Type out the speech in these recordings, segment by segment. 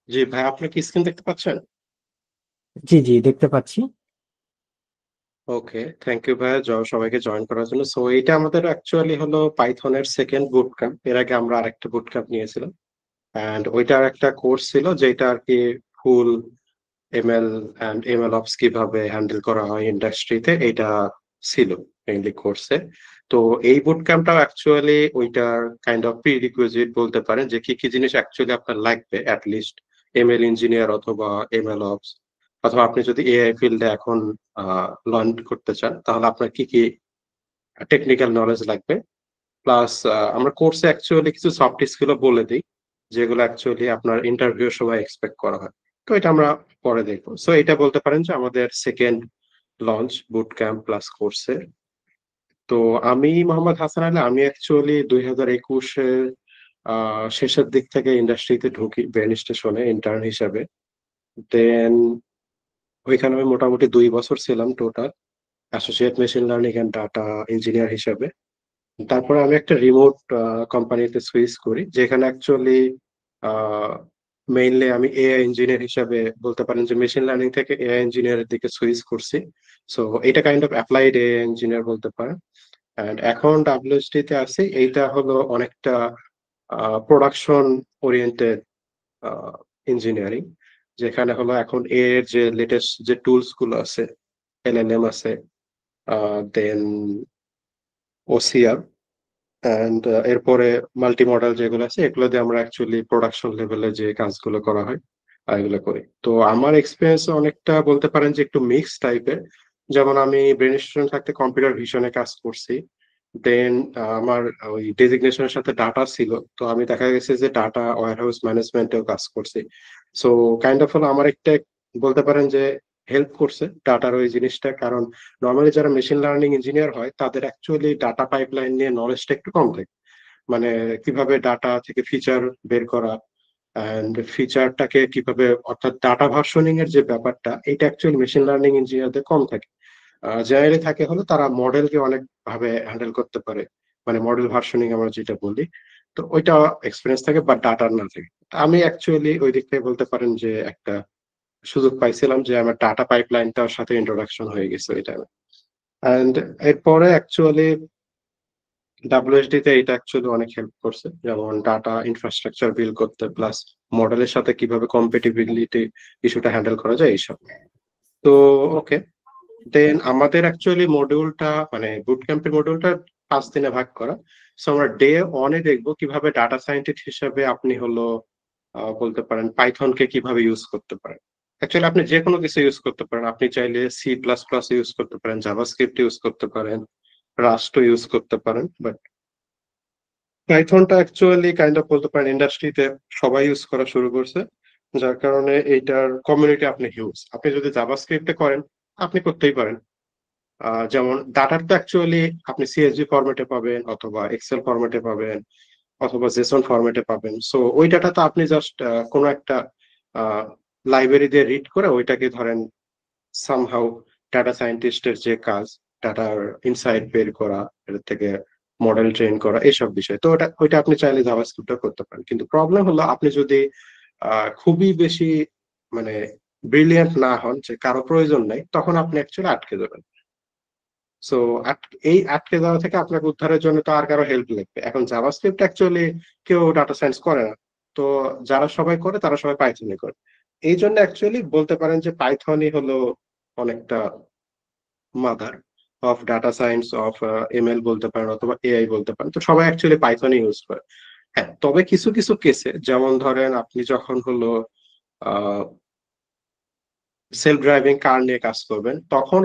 জি ভাই, আপনি কি স্ক্রিন দেখতে পাচ্ছেন? জি জি, দেখতে পাচ্ছি। ওকে, থ্যাংক ইউ ভাইয়া সবাইকে জয়েন করার জন্য। সো এইটা আমাদের অ্যাকচুয়ালি হলো পাইথনের সেকেন্ড বুট ক্যাম্প। এর আগে আমরা আরেকটা বুট ক্যাম্প নিয়েছিলাম, অ্যান্ড ওইটার একটা কোর্স ছিল যেটা আর কি ফুল এমএল অ্যান্ড এমএল অপস কিভাবে হ্যান্ডেল করা হয় ইন্ডাস্ট্রিতে, এটা ছিল মেইনলি কোর্সে। তো এই বুট ক্যাম্পটাও অ্যাকচুয়ালি ওইটার কাইন্ড অফ প্রি রিকুইজিট বলতে পারেন, যে কি কি জিনিস অ্যাকচুয়ালি আপনার লাগবে অ্যাটলিস্ট এমএল ইঞ্জিনিয়ার অথবা এমএল অপস, অথবা আপনি যদি এআই ফিল্ডে এখন লার্ন করতে চান তাহলে আপনার কি কি টেকনিক্যাল নলেজ লাগবে। প্লাস আমরা কোর্সে অ্যাকচুয়ালি কিছু সফট স্কিলও বলে দিই, যেগুলো অ্যাকচুয়ালি আপনার ইন্টারভিউ সময় এক্সপেক্ট করা হয়। তো এটা আমরা পরে দেখবো। সো এটা বলতে পারেন যে আমাদের second launch boot camp plus কোর্সে। তো আমি মোহাম্মদ হাসান আলী, আমি অ্যাকচুয়ালি 2021-এর শেষের দিক থেকে ইন্ডাস্ট্রিতে ঢুকি ব্রেন স্টেশনে ইন্টার্ন হিসাবে। দেন ওইখানে আমি মোটামুটি 2 বছর ছিলাম total associate machine learning and data engineer হিসাবে। তারপরে আমি একটা রিমোট কোম্পানিতে সুইচ করি, যেখানে অ্যাকচুয়ালি মেইনলি আমি এআই ইঞ্জিনিয়ার হিসাবে বলতে পারেন যে মেশিন লার্নিং থেকে এআই ইঞ্জিনিয়ারের দিকে সুইচ করছি। সো এটা kind of applied AI engineer বলতে পারেন। এন্ড এখন ডাব্লিউএসটি তে আছি, এইটা হলো অনেকটা প্রোডাকশন ওরিয়েন্টেড ইঞ্জিনিয়ারিং, যেখানে হলো এখন এর যে লেটেস্ট যে টুলস গুলো আছে, এলএলএম আছে, দেন ওসিআর, অ্যান্ড এরপরে মাল্টি মডেল যেগুলো আছে এগুলো দিয়ে আমরা অ্যাকচুয়ালি প্রোডাকশন লেভেলে যে কাজগুলো করা হয় এগুলো করি। তো আমার এক্সপিরিয়েন্স অনেকটা বলতে পারেন যে একটু মিক্স টাইপের। যেমন আমি ব্রেন স্টুডেন্ট থাকতে কম্পিউটার ভিশনে কাজ করছি। দেন আমার ওই ডেজিগনেশনের সাথে ডাটা ছিল, তো আমি দেখা গেছে যে ডাটা ওয়্যার হাউস ম্যানেজমেন্টেও কাজ করছি। সো কাইন্ড অফ হলো আমার একটা বলতে পারেন যে হেল্প করছে ডাটার ওই জিনিসটা, কারণ নর্মালি যারা মেশিন লার্নিং ইঞ্জিনিয়ার হয় তাদের অ্যাকচুয়ালি ডাটা পাইপলাইন নিয়ে নলেজটা একটু কম থাকে। মানে কিভাবে ডাটা থেকে ফিচার বের করা এন্ড ফিচারটাকে কিভাবে, অর্থাৎ ডাটা ভার্সনিং এর যে ব্যাপারটা, এটা অ্যাকচুয়ালি মেশিন লার্নিং ইঞ্জিনিয়ারদের কম থাকে। জেনারেলি থাকে হলো তারা মডেলকে অনেক ভাবে হ্যান্ডেল করতে পারে, মানে মডেল ভার্সনিং আমরা যেটা বলি। তো ওইটা এক্সপিরিয়েন্স থাকে বাট ডাটার না থাকে। আমি অ্যাকচুয়ালি ওই দিক থেকে বলতে পারেন যে একটা সুযোগ পাইছিলাম যে আমার ডাটা পাইপলাইনটার সাথে ইন্ট্রোডাকশন হয়ে গেছে ওই টাইমে। এন্ড এরপরে অ্যাকচুয়ালি ডাব্লিউএসডি তে এটা অ্যাকচুয়ালি অনেক হেল্প করছে, যেমন ডাটা ইনফ্রাস্ট্রাকচার বিল্ড করতে, প্লাস মডেলের সাথে কিভাবে কম্পেটিবিলিটি ইস্যুটা হ্যান্ডেল করা যায় এইসব। তো ওকে, দেন আমাদের অ্যাকচুয়ালি মডিউলটা মানে বুট ক্যাম্পের মডিউলটা 5 দিনে ভাগ করা। সো আমরা ডে ওয়ানে দেখবো কিভাবে ডাটা সায়েন্টিস্ট হিসেবে আপনি হলো বলতে পারেন পাইথনকে কিভাবে ইউজ করতে পারেন। অ্যাকচুয়ালি আপনি যে কোনো কিছু ইউজ করতে পারেন, আপনি চাইলে সি প্লাস প্লাস ইউজ করতে পারেন, জাভাস্ক্রিপ্ট ইউজ করতে পারেন, রাস্ট ইউজ করতে পারেন, বাট পাইথনটা অ্যাকচুয়ালি কাইন্ড অফ বলতে পারেন ইন্ডাস্ট্রিতে সবাই ইউজ করা শুরু করছে, যার কারণে এইটার কমিউনিটি আপনি হিউজ। আপনি যদি জাভাস্ক্রিপ্টে করেন আপনি করতেই পারেন। যেমন ডাটার তো অ্যাকচুয়ালি আপনি সিএসভি ফরম্যাটে পাবেন, অথবা এক্সেল ফরম্যাটে পাবেন, অথবা জেসন ফরম্যাটে পাবেন। সো ওই ডাটাটা আপনি জাস্ট কোনো একটা লাইব্রেরি দিয়ে রিড করে ওইটাকে ধরেন সামহাউ ডাটা সায়েন্টিস্টের যে কাজ, ডাটার ইনসাইট বের করা, এর থেকে মডেল ট্রেন করা, এসব বিষয়। তো ওইটা আপনি চাইলে জাভাস্ক্রিপ্টে করতে পারেন, কিন্তু প্রবলেম হলো আপনি যদি খুবই বেশি মানে ব্রিলিয়ান্ট না হন, যে কারো প্রয়োজন নাই, তখন আপনি অ্যাকচুয়ালি আটকে যাবেন। সো এই আটকে যাওয়া থেকে আপনাকে উদ্ধারের জন্য তো আর কারো হেল্প লাগবে। এখন জাভাস্ক্রিপ্ট অ্যাকচুয়ালি কেউ ডাটা সায়েন্স করে না, তো যারা সবাই করে তারা সবাই পাইথনে করে। এই জন্য অ্যাকচুয়ালি বলতে পারেন যে পাইথনই হলো অনেকটা mother of data science of ML বলতে পারেন, অথবা এআই বলতে পারেন। তো সবাই অ্যাকচুয়ালি পাইথনই ইউজ করে। হ্যাঁ, তবে কিছু কিছু কেসে, যেমন ধরেন আপনি যখন হলো সেলফ ড্রাইভিং কার নিয়ে কাজ করবেন, তখন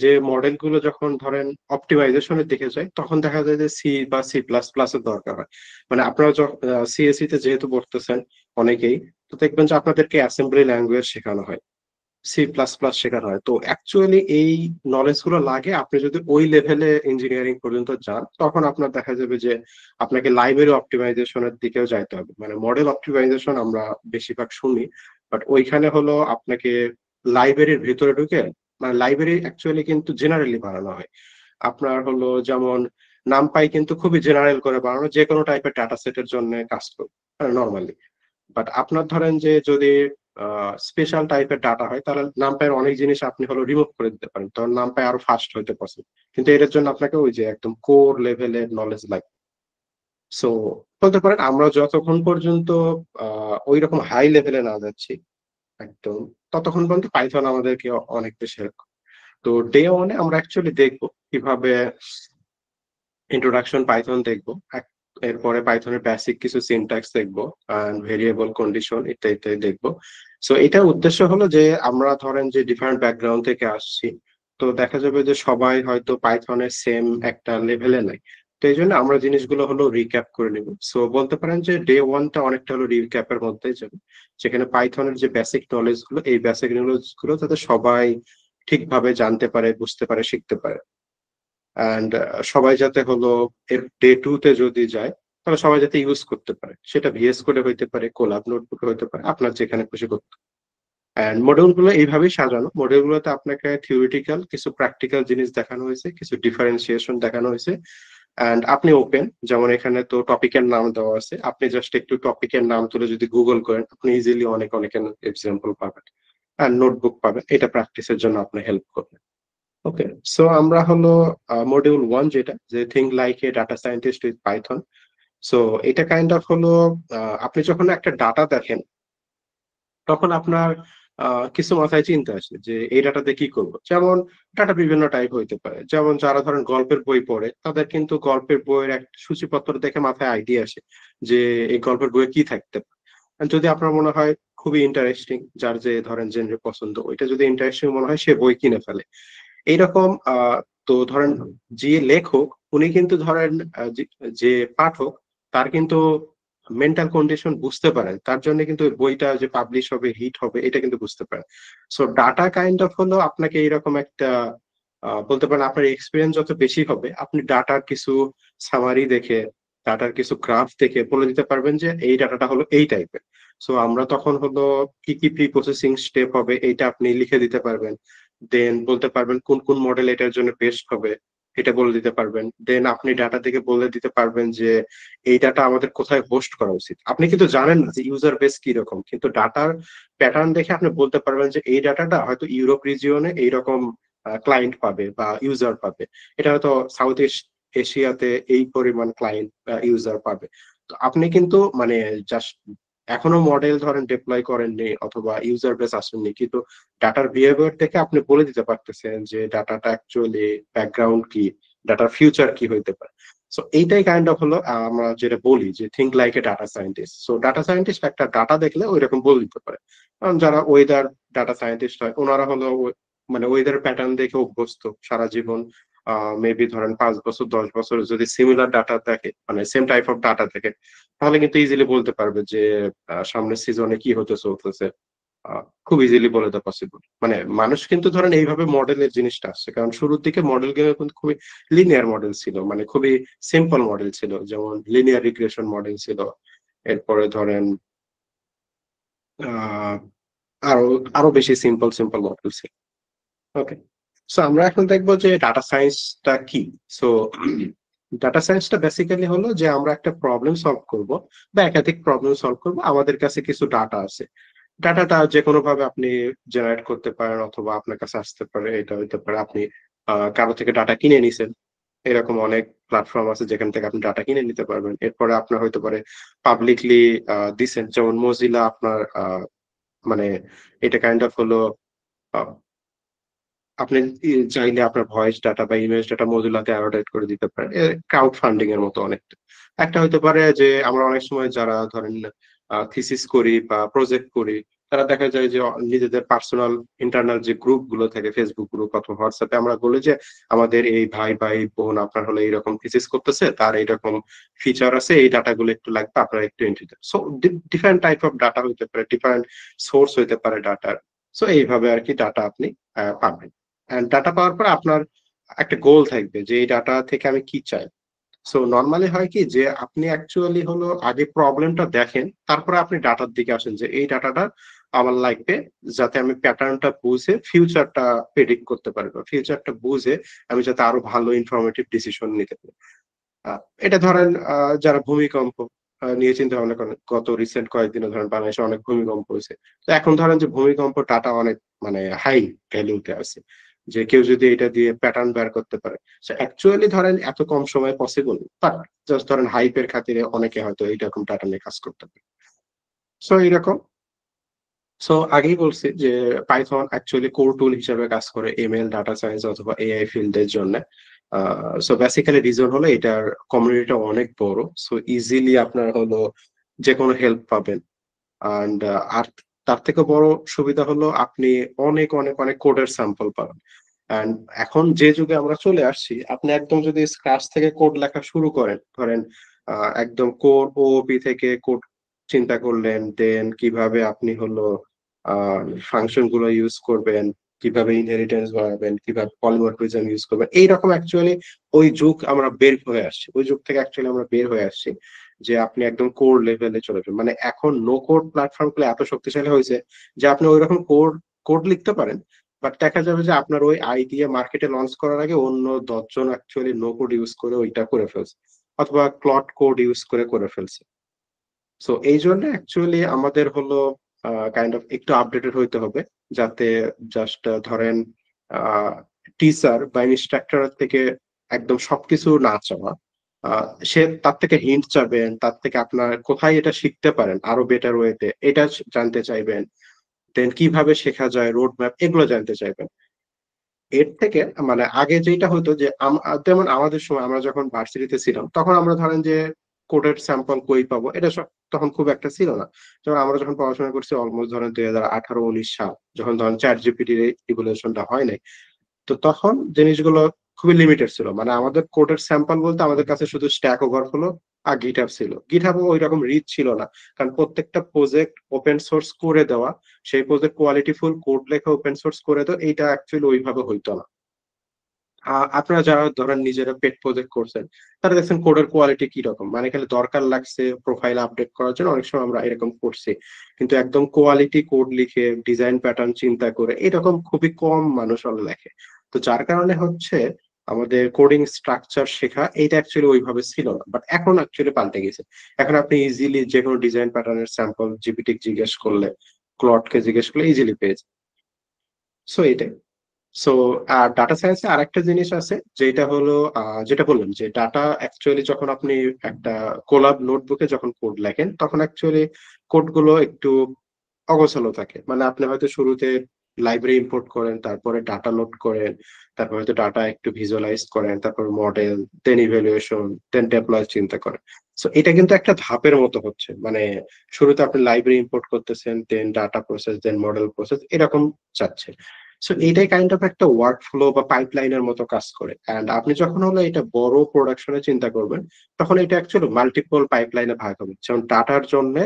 যে মডেল গুলো যখন ধরেন অপটিমাইজেশনের দিকে যায়, তখন দেখা যায় যে সি বা সি প্লাস প্লাস এর দরকার হয়। মানে আপনারা যখন সিএসসি তে যেহেতু পড়তেছেন অনেকেই, তো দেখবেন যে আপনাদেরকে অ্যাসেম্বলি ল্যাঙ্গুয়েজ শেখানো হয়, সি প্লাস প্লাস শেখানো হয়। তো অ্যাকচুয়ালি এই নলেজ গুলো লাগে আপনি যদি ওই লেভেলে ইঞ্জিনিয়ারিং পর্যন্ত যান, তখন আপনার দেখা যাবে যে আপনাকে লাইব্রেরি অপটিমাইজেশনের দিকেও যাইতে হবে। মানে মডেল অপটিমাইজেশন আমরা বেশিরভাগ শুনি, বাট ওইখানে হলো আপনাকে লাইব্রেরির ভিতরে ঢুকে, মানে লাইব্রেরি অ্যাকচুয়ালি কিন্তু জেনারেলি বানানো হয়। আপনার হলো যেমন নামপাই কিন্তু খুবই জেনারেল করে বানানো, যে কোনো টাইপের ডাটা সেটের জন্য কাজ করবে নর্মালি। বাট আপনার ধরেন যে যদি স্পেশাল টাইপের ডাটা হয়, তাহলে নামপাইয়ের অনেক জিনিস আপনি হলো রিমুভ করে দিতে পারেন, তখন নামপাই আরো ফাস্ট হইতে পসিবল। কিন্তু এর জন্য আপনাকে ওই যে একদম কোর লেভেলের নলেজ লাগবে। সো বলতে পারেন আমরা যতক্ষণ পর্যন্ত ওই রকম হাই লেভেলে না যাচ্ছি একদম, ততক্ষণ পর্যন্ত পাইথন আমাদেরকে অনেক বেশি হেল্প করে। তো ডে ওয়ানে আমরা অ্যাকচুয়ালি দেখবো কিভাবে ইন্ট্রোডাকশন পাইথন দেখবো। এরপরে পাইথনের বেসিক কিছু সিনট্যাক্স দেখবো, ভেরিয়েবল কন্ডিশন ইত্যাদি ইত্যাদি দেখবো। সো এটার উদ্দেশ্য হলো যে আমরা ধরেন যে ডিফারেন্ট ব্যাকগ্রাউন্ড থেকে আসছি, তো দেখা যাবে যে সবাই হয়তো পাইথনের সেম একটা লেভেলে নাই। তো এই জন্য আমরা জিনিসগুলো হলো রিক্যাপ করে নিব। সো বলতে পারেন যে ডে ওয়ানটা অনেকটা হলো রিক্যাপের মধ্যেই যাবে, যেখানে পাইথনের যে বেসিক নলেজ গুলো, এই বেসিক নলেজ গুলো যাতে সবাই ঠিকভাবে জানতে পারে, বুঝতে পারে, শিখতে পারে। অ্যান্ড সবাই যাতে হলো এর ডে টু তে যদি যায়, তাহলে সবাই যাতে ইউজ করতে পারে, সেটা ভিএস কোডে হইতে পারে, কোলাব নোটবুকে হইতে পারে, আপনার যেখানে খুশি করতে। অ্যান্ড মডিউল গুলো এইভাবেই সাজানো। মডিউল গুলোতে আপনাকে থিওরিটিক্যাল কিছু প্র্যাকটিক্যাল জিনিস দেখানো হয়েছে, কিছু ডিফারেন্সিয়েশন দেখানো হয়েছে। অ্যান্ড আপনি ওপেন, যেমন এখানে তো টপিকের নাম দেওয়া আছে, আপনি জাস্ট একটু টপিকের নাম তুলে যদি গুগল করেন, আপনি ইজিলি অনেক অনেক এক্সাম্পল পাবেন, আর নোটবুক পাবেন। এটা প্র্যাকটিসের জন্য আপনার হেল্প করবে। ওকে, সো আমরা হলো মডিউল ওয়ান, যেটা যে think like a data scientist with Python. So এটা কাইন্ড অফ হলো আপনি যখন একটা ডাটা দেখেন, তখন আপনার কিছু মাথায় চিন্তা আসে যে এই ডাটাতে কি করব। যেমন ডাটা বিভিন্ন টাইপ হইতে পারে, যেমন যারা ধরেন গল্পের বই পড়ে, তাদের কিন্তু গল্পের বইয়ের একটা সূচিপত্র দেখে মাথায় আইডিয়া আসে যে এই গল্পের বইয়ে কি থাকতে পারে। আর যদি আপনার মনে হয় খুবই ইন্টারেস্টিং, যার যে ধরেন জেনরে পছন্দ, ওইটা যদি ইন্টারেস্টিং মনে হয়, সে বই কিনে ফেলে। এইরকম তো ধরেন যে লেখক, উনি কিন্তু ধরেন যে পাঠক, তার কিন্তু মেন্টাল কন্ডিশন বুঝতে পারেন, তার জন্য কিন্তু ওই বইটা যে পাবলিশ হবে, হিট হবে, এটা কিন্তু বুঝতে পারেন। সো ডাটা কাইন্ড অফ হলো আপনাকে এইরকম একটা বলতে পারেন আপনার এক্সপিরিয়েন্স যত বেশি হবে, আপনি ডাটার কিছু সামারি দেখে, ডাটার কিছু গ্রাফ দেখে বলে দিতে পারবেন যে এই ডাটাটা হলো এই টাইপের। সো আমরা তখন হলো কি কি প্রি প্রসেসিং স্টেপ হবে, এইটা আপনি লিখে দিতে পারবেন। দেন বলতে পারবেন কোন কোন মডেল এটার জন্য বেস্ট হবে, এটা বলে দিতে পারবেন। দেন আপনি ডাটা থেকে বলে দিতে পারবেন যে এই ডাটা আমাদের কোথায় হোস্ট করা উচিত। আপনি কিন্তু জানেন না যে ইউজার বেস কি রকম, কিন্তু ডাটার প্যাটার্ন দেখে আপনি বলতে পারবেন যে এই ডাটাটা হয়তো ইউরোপ রিজিয়নে এইরকম ক্লায়েন্ট পাবে বা ইউজার পাবে, এটা হয়তো সাউথ এশিয়াতে এই পরিমাণ ক্লায়েন্ট ইউজার পাবে। তো আপনি কিন্তু মানে জাস্ট এখনো মডেল ধরেন ডিপ্লয় করেননি অথবা ইউজার বেস আসেননি, কিন্তু ডাটার বিহেভিয়ার দেখে আপনি বলে দিতে পারতেছেন যে ডাটাটা অ্যাকচুয়ালি ব্যাকগ্রাউন্ড কি, ডাটার ফিউচার কি হইতে পারে। সো এইটাই কাইন্ড অফ হলো আমরা যেটা বলি যে think like a data scientist. So data scientist একটা ডাটা দেখলে ওই রকম বলে দিতে পারে। কারণ যারা ওয়েদার ডাটা সায়েন্টিস্ট হয়, ওনারা হলো মানে ওয়েদার প্যাটার্ন দেখে অভ্যস্ত সারা জীবন। মেবি ধরেন 5 বছর 10 বছর যদি সিমিলার ডাটা দেখে, মানে সেম টাইপ অফ ডাটা দেখে, তাহলে কিন্তু ইজিলি বলতে পারবে যে সামনের সিজনে কি হতে চলতেছে। খুব ইজিলি বলে দেওয়া পসিবল। মানে মানুষ কিন্তু ধরেন এইভাবে মডেলের জিনিসটা আসছে, কারণ শুরুর দিকে মডেল গুলো কিন্তু খুবই লিনিয়ার মডেল ছিল, মানে খুবই সিম্পল মডেল ছিল, যেমন লিনিয়ার রিগ্রেশন মডেল ছিল। এরপরে ধরেন আহ আরো আরো বেশি সিম্পল সিম্পল মডেল ছিল। ওকে, সো আমরা এখন দেখবো যে ডাটা সায়েন্সটা কি। সো ডাটা সায়েন্সটা বেসিক্যালি হলো যে আমরা একটা প্রবলেম সলভ করব বা একাধিক প্রবলেম সলভ করব, আমাদের কাছে কিছু ডাটা আছে। ডাটাটা যে কোনো ভাবে আপনি জেনারেট করতে পারেন, অথবা আপনার কাছে আসতে পারে, এটা হইতে পারে আপনি কারো থেকে ডাটা কিনে নিছেন। এরকম অনেক প্ল্যাটফর্ম আছে যেখান থেকে আপনি ডাটা কিনে নিতে পারবেন। এরপরে আপনার হইতে পারে পাবলিকলি দিছেন, যেমন মজিলা আপনার মানে এটা কাইন্ড অফ হলো আহ, আপনি চাইলে আপনার ভয়েস ডাটা বা ইমেজ ডাটা মজুলাতে অ্যানোটেট করে দিতে পারেন, ক্রাউড ফান্ডিং এর মতো অনেকটা। একটা হতে পারে যে আমরা অনেক সময় যারা ধরেন থিসিস করি বা প্রজেক্ট করি, তারা দেখা যায় যে নিজেদের পার্সোনাল ইন্টারনাল যে গ্রুপ গুলো থাকে, ফেসবুক গ্রুপ অথবা হোয়াটসঅ্যাপে, আমরা বলি যে আমাদের এই ভাই ভাই বোন আপনার হলো এইরকম থিসিস করতেছে, তার এইরকম ফিচার আছে, এই ডাটাগুলো একটু লাগবে, আপনারা একটু এন্ট্রি দেন। So different type of data হইতে পারে, ডিফারেন্ট সোর্স হইতে পারে ডাটার। সো এইভাবে আর কি ডাটা আপনি পাবেন। ডাটা পাওয়ার পর আপনার একটা গোল থাকবে যে এই ডাটা থেকে আমি কি চাই। সো নর্মালি হয় কি যে আপনি অ্যাকচুয়ালি হলো আগে প্রবলেমটা দেখেন, তারপরে আপনি ডাটার দিকে আসেন যে এই ডাটাটা আমার লাগবে, যাতে আমি প্যাটার্নটা বুঝে ফিউচারটা প্রেডিক্ট করতে পারি, বা ফিউচারটা বুঝে আমি যাতে আরো ভালো ইনফরমেটিভ ডিসিশন নিতে পারি। এটা ধরেন যারা ভূমিকম্প নিয়ে চিন্তা ভাবনা করেন, গত রিসেন্ট কয়েকদিনে ধরেন বাংলাদেশে অনেক ভূমিকম্প হয়েছে। তো এখন ধরেন যে ভূমিকম্প ডাটা অনেক মানে হাই ভ্যালুতে আছে। যে কেউ যদি এটা দিয়ে প্যাটার্ন বের করতে পারে, সো অ্যাকচুয়ালি ধরেন এত কম সময়ে পসিবল, বাট জাস্ট ধরেন হাইপের খাতিরে অনেকে হয়তো এইরকম ডাটা নিয়ে কাজ করতে পারে। সো এইরকম। সো আগেই বলছি যে পাইথন অ্যাকচুয়ালি কোর টুল হিসেবে কাজ করে এমএল, ডাটা সায়েন্স অথবা এআই ফিল্ডের জন্য। সো বেসিক্যালি রিজন হলো এটার কমিউনিটিটা অনেক বড়, সো ইজিলি আপনার হলো যে কোনো হেল্প পাবেন। অ্যান্ড আর তার থেকে বড় সুবিধা হলো আপনি অনেক অনেক অনেক কোডের স্যাম্পল পাবেন। অ্যান্ড এখন যে যুগে আমরা চলে আসছি, আপনি একদম যদি স্ক্র্যাচ থেকে কোড লেখা শুরু করেন, ধরেন একদম কোর ওওপি থেকে কোড চিন্তা করলেন, দেন কিভাবে আপনি হলো ফাংশন গুলো ইউজ করবেন, কিভাবে ইনহেরিটেন্স বাড়াবেন, কিভাবে পলিমরফিজম ইউজ করবেন, এইরকম অ্যাকচুয়ালি ওই যুগ আমরা বের হয়ে আসছি, ওই যুগ থেকে অ্যাকচুয়ালি আমরা বের হয়ে আসছি যে আপনি একদম কোর লেভেলে চলে যাবেন। মানে এখন নো কোড প্ল্যাটফর্ম গুলো এত শক্তিশালী হয়েছে যে আপনি ওই রকম কোড কোড লিখতে পারেন, বাট দেখা যাবে যে আপনার ওই আইডিয়া মার্কেটে লঞ্চ করার আগে অন্য 10 জন অ্যাকচুয়ালি নো কোড ইউজ করে ওইটা করে ফেলছে, অথবা ক্লড কোড ইউজ করে করে ফেলছে। সো এই জন্য অ্যাকচুয়ালি আমাদের হলো কাইন্ড অফ একটু আপডেটেড হইতে হবে, যাতে জাস্ট ধরেন টিচার বা ইনস্ট্রাক্টর থেকে একদম সবকিছু না চাওয়া, সে তার থেকে হিন্ট চাবেন, তার থেকে আপনার কোথায় এটা শিখতে পারেন আরো বেটার ওয়েতে এটা জানতে চাইবেন, দেন কিভাবে শেখা যায় রোড ম্যাপ এগুলো জানতে চাইবেন। এর থেকে মানে আগে যেটা হতো যে যেমন আমাদের সময় আমরা যখন ভার্সিটিতে ছিলাম তখন আমরা ধরেন যে কোডের স্যাম্পল কই পাবো এটা সব তখন খুব একটা ছিল না। যেমন আমরা যখন পড়াশোনা করছি অলমোস্ট ধরেন 2018-19 সাল, যখন ধরেন চ্যাট জিপিটির রিভলিউশনটা হয় নাই, তো তখন জিনিসগুলো খুবই লিমিটেড ছিল। মানে আমাদের কোডের স্যাম্পল বলতে আমাদের কাছে শুধু স্ট্যাক ওভারফ্লো আর গিটহাব ছিল। গিটহাবও ওই রকম রিচ ছিল না, কারণ প্রত্যেকটা প্রজেক্ট ওপেন সোর্স করে দেওয়া, সেই প্রজেক্ট কোয়ালিটিফুল কোড লেখা ওপেন সোর্স করে দেওয়া, এইটা অ্যাকচুয়ালি ওইভাবে হইতো না। আপনারা যারা ধরেন নিজেরা পেট প্রজেক্ট করছেন, তারা দেখছেন কোডের কোয়ালিটি কি রকম, মানে খালি দরকার লাগছে প্রোফাইল আপডেট করার জন্য অনেক সময় আমরা এরকম করছি, কিন্তু একদম কোয়ালিটি কোড লিখে ডিজাইন প্যাটার্ন চিন্তা করে এরকম খুবই কম মানুষ লেখে। তো যার কারণে হচ্ছে আমাদের কোডিং স্ট্রাকচার শেখা এইটা অ্যাকচুয়ালি ওইভাবে ছিল না, বাট এখন অ্যাকচুয়ালি পাল্টে গেছে। এখন আপনি ইজিলি যে কোনো ডিজাইন প্যাটার্নের স্যাম্পল জিপিটি জিজ্ঞেস করলে, ক্লডকে জিজ্ঞেস করলে ইজিলি পেয়ে যায়। সো এটাই। সো আর ডাটা সায়েন্সে আরেকটা জিনিস আছে যেটা হলো যেটা বললাম যে ডাটা অ্যাকচুয়ালি যখন আপনি একটা কোলাব নোটবুকে যখন কোড লেখেন তখন অ্যাকচুয়ালি কোড গুলো একটু অগোছালো থাকে। মানে আপনি হয়তো শুরুতে লাইব্রেরি ইম্পোর্ট করেন, তারপরে ডাটা লোড করেন, তারপর হয়তো ডাটা একটু ভিজুয়ালাইজ করেন, তারপর মডেল, দেন ইভ্যালুয়েশন, দেন ডেপ্লয় চিন্তা করেন। সো এটা কিন্তু একটা ধাপের মতো হচ্ছে, মানে শুরুতে আপনি লাইব্রেরি ইম্পোর্ট করতেছেন, দেন ডাটা প্রসেস, দেন মডেল প্রসেস, এরকম যাচ্ছে। সো এইটাই কাইন্ড অফ একটা ওয়ার্ক ফ্লো বা পাইপলাইনের মতো কাজ করে। এন্ড আপনি যখন হলো এটা বড় প্রোডাকশনে চিন্তা করবেন, তখন এটা অ্যাকচুয়ালি মাল্টিপল পাইপলাইনে ভাগ হবে। যেমন ডাটার জন্য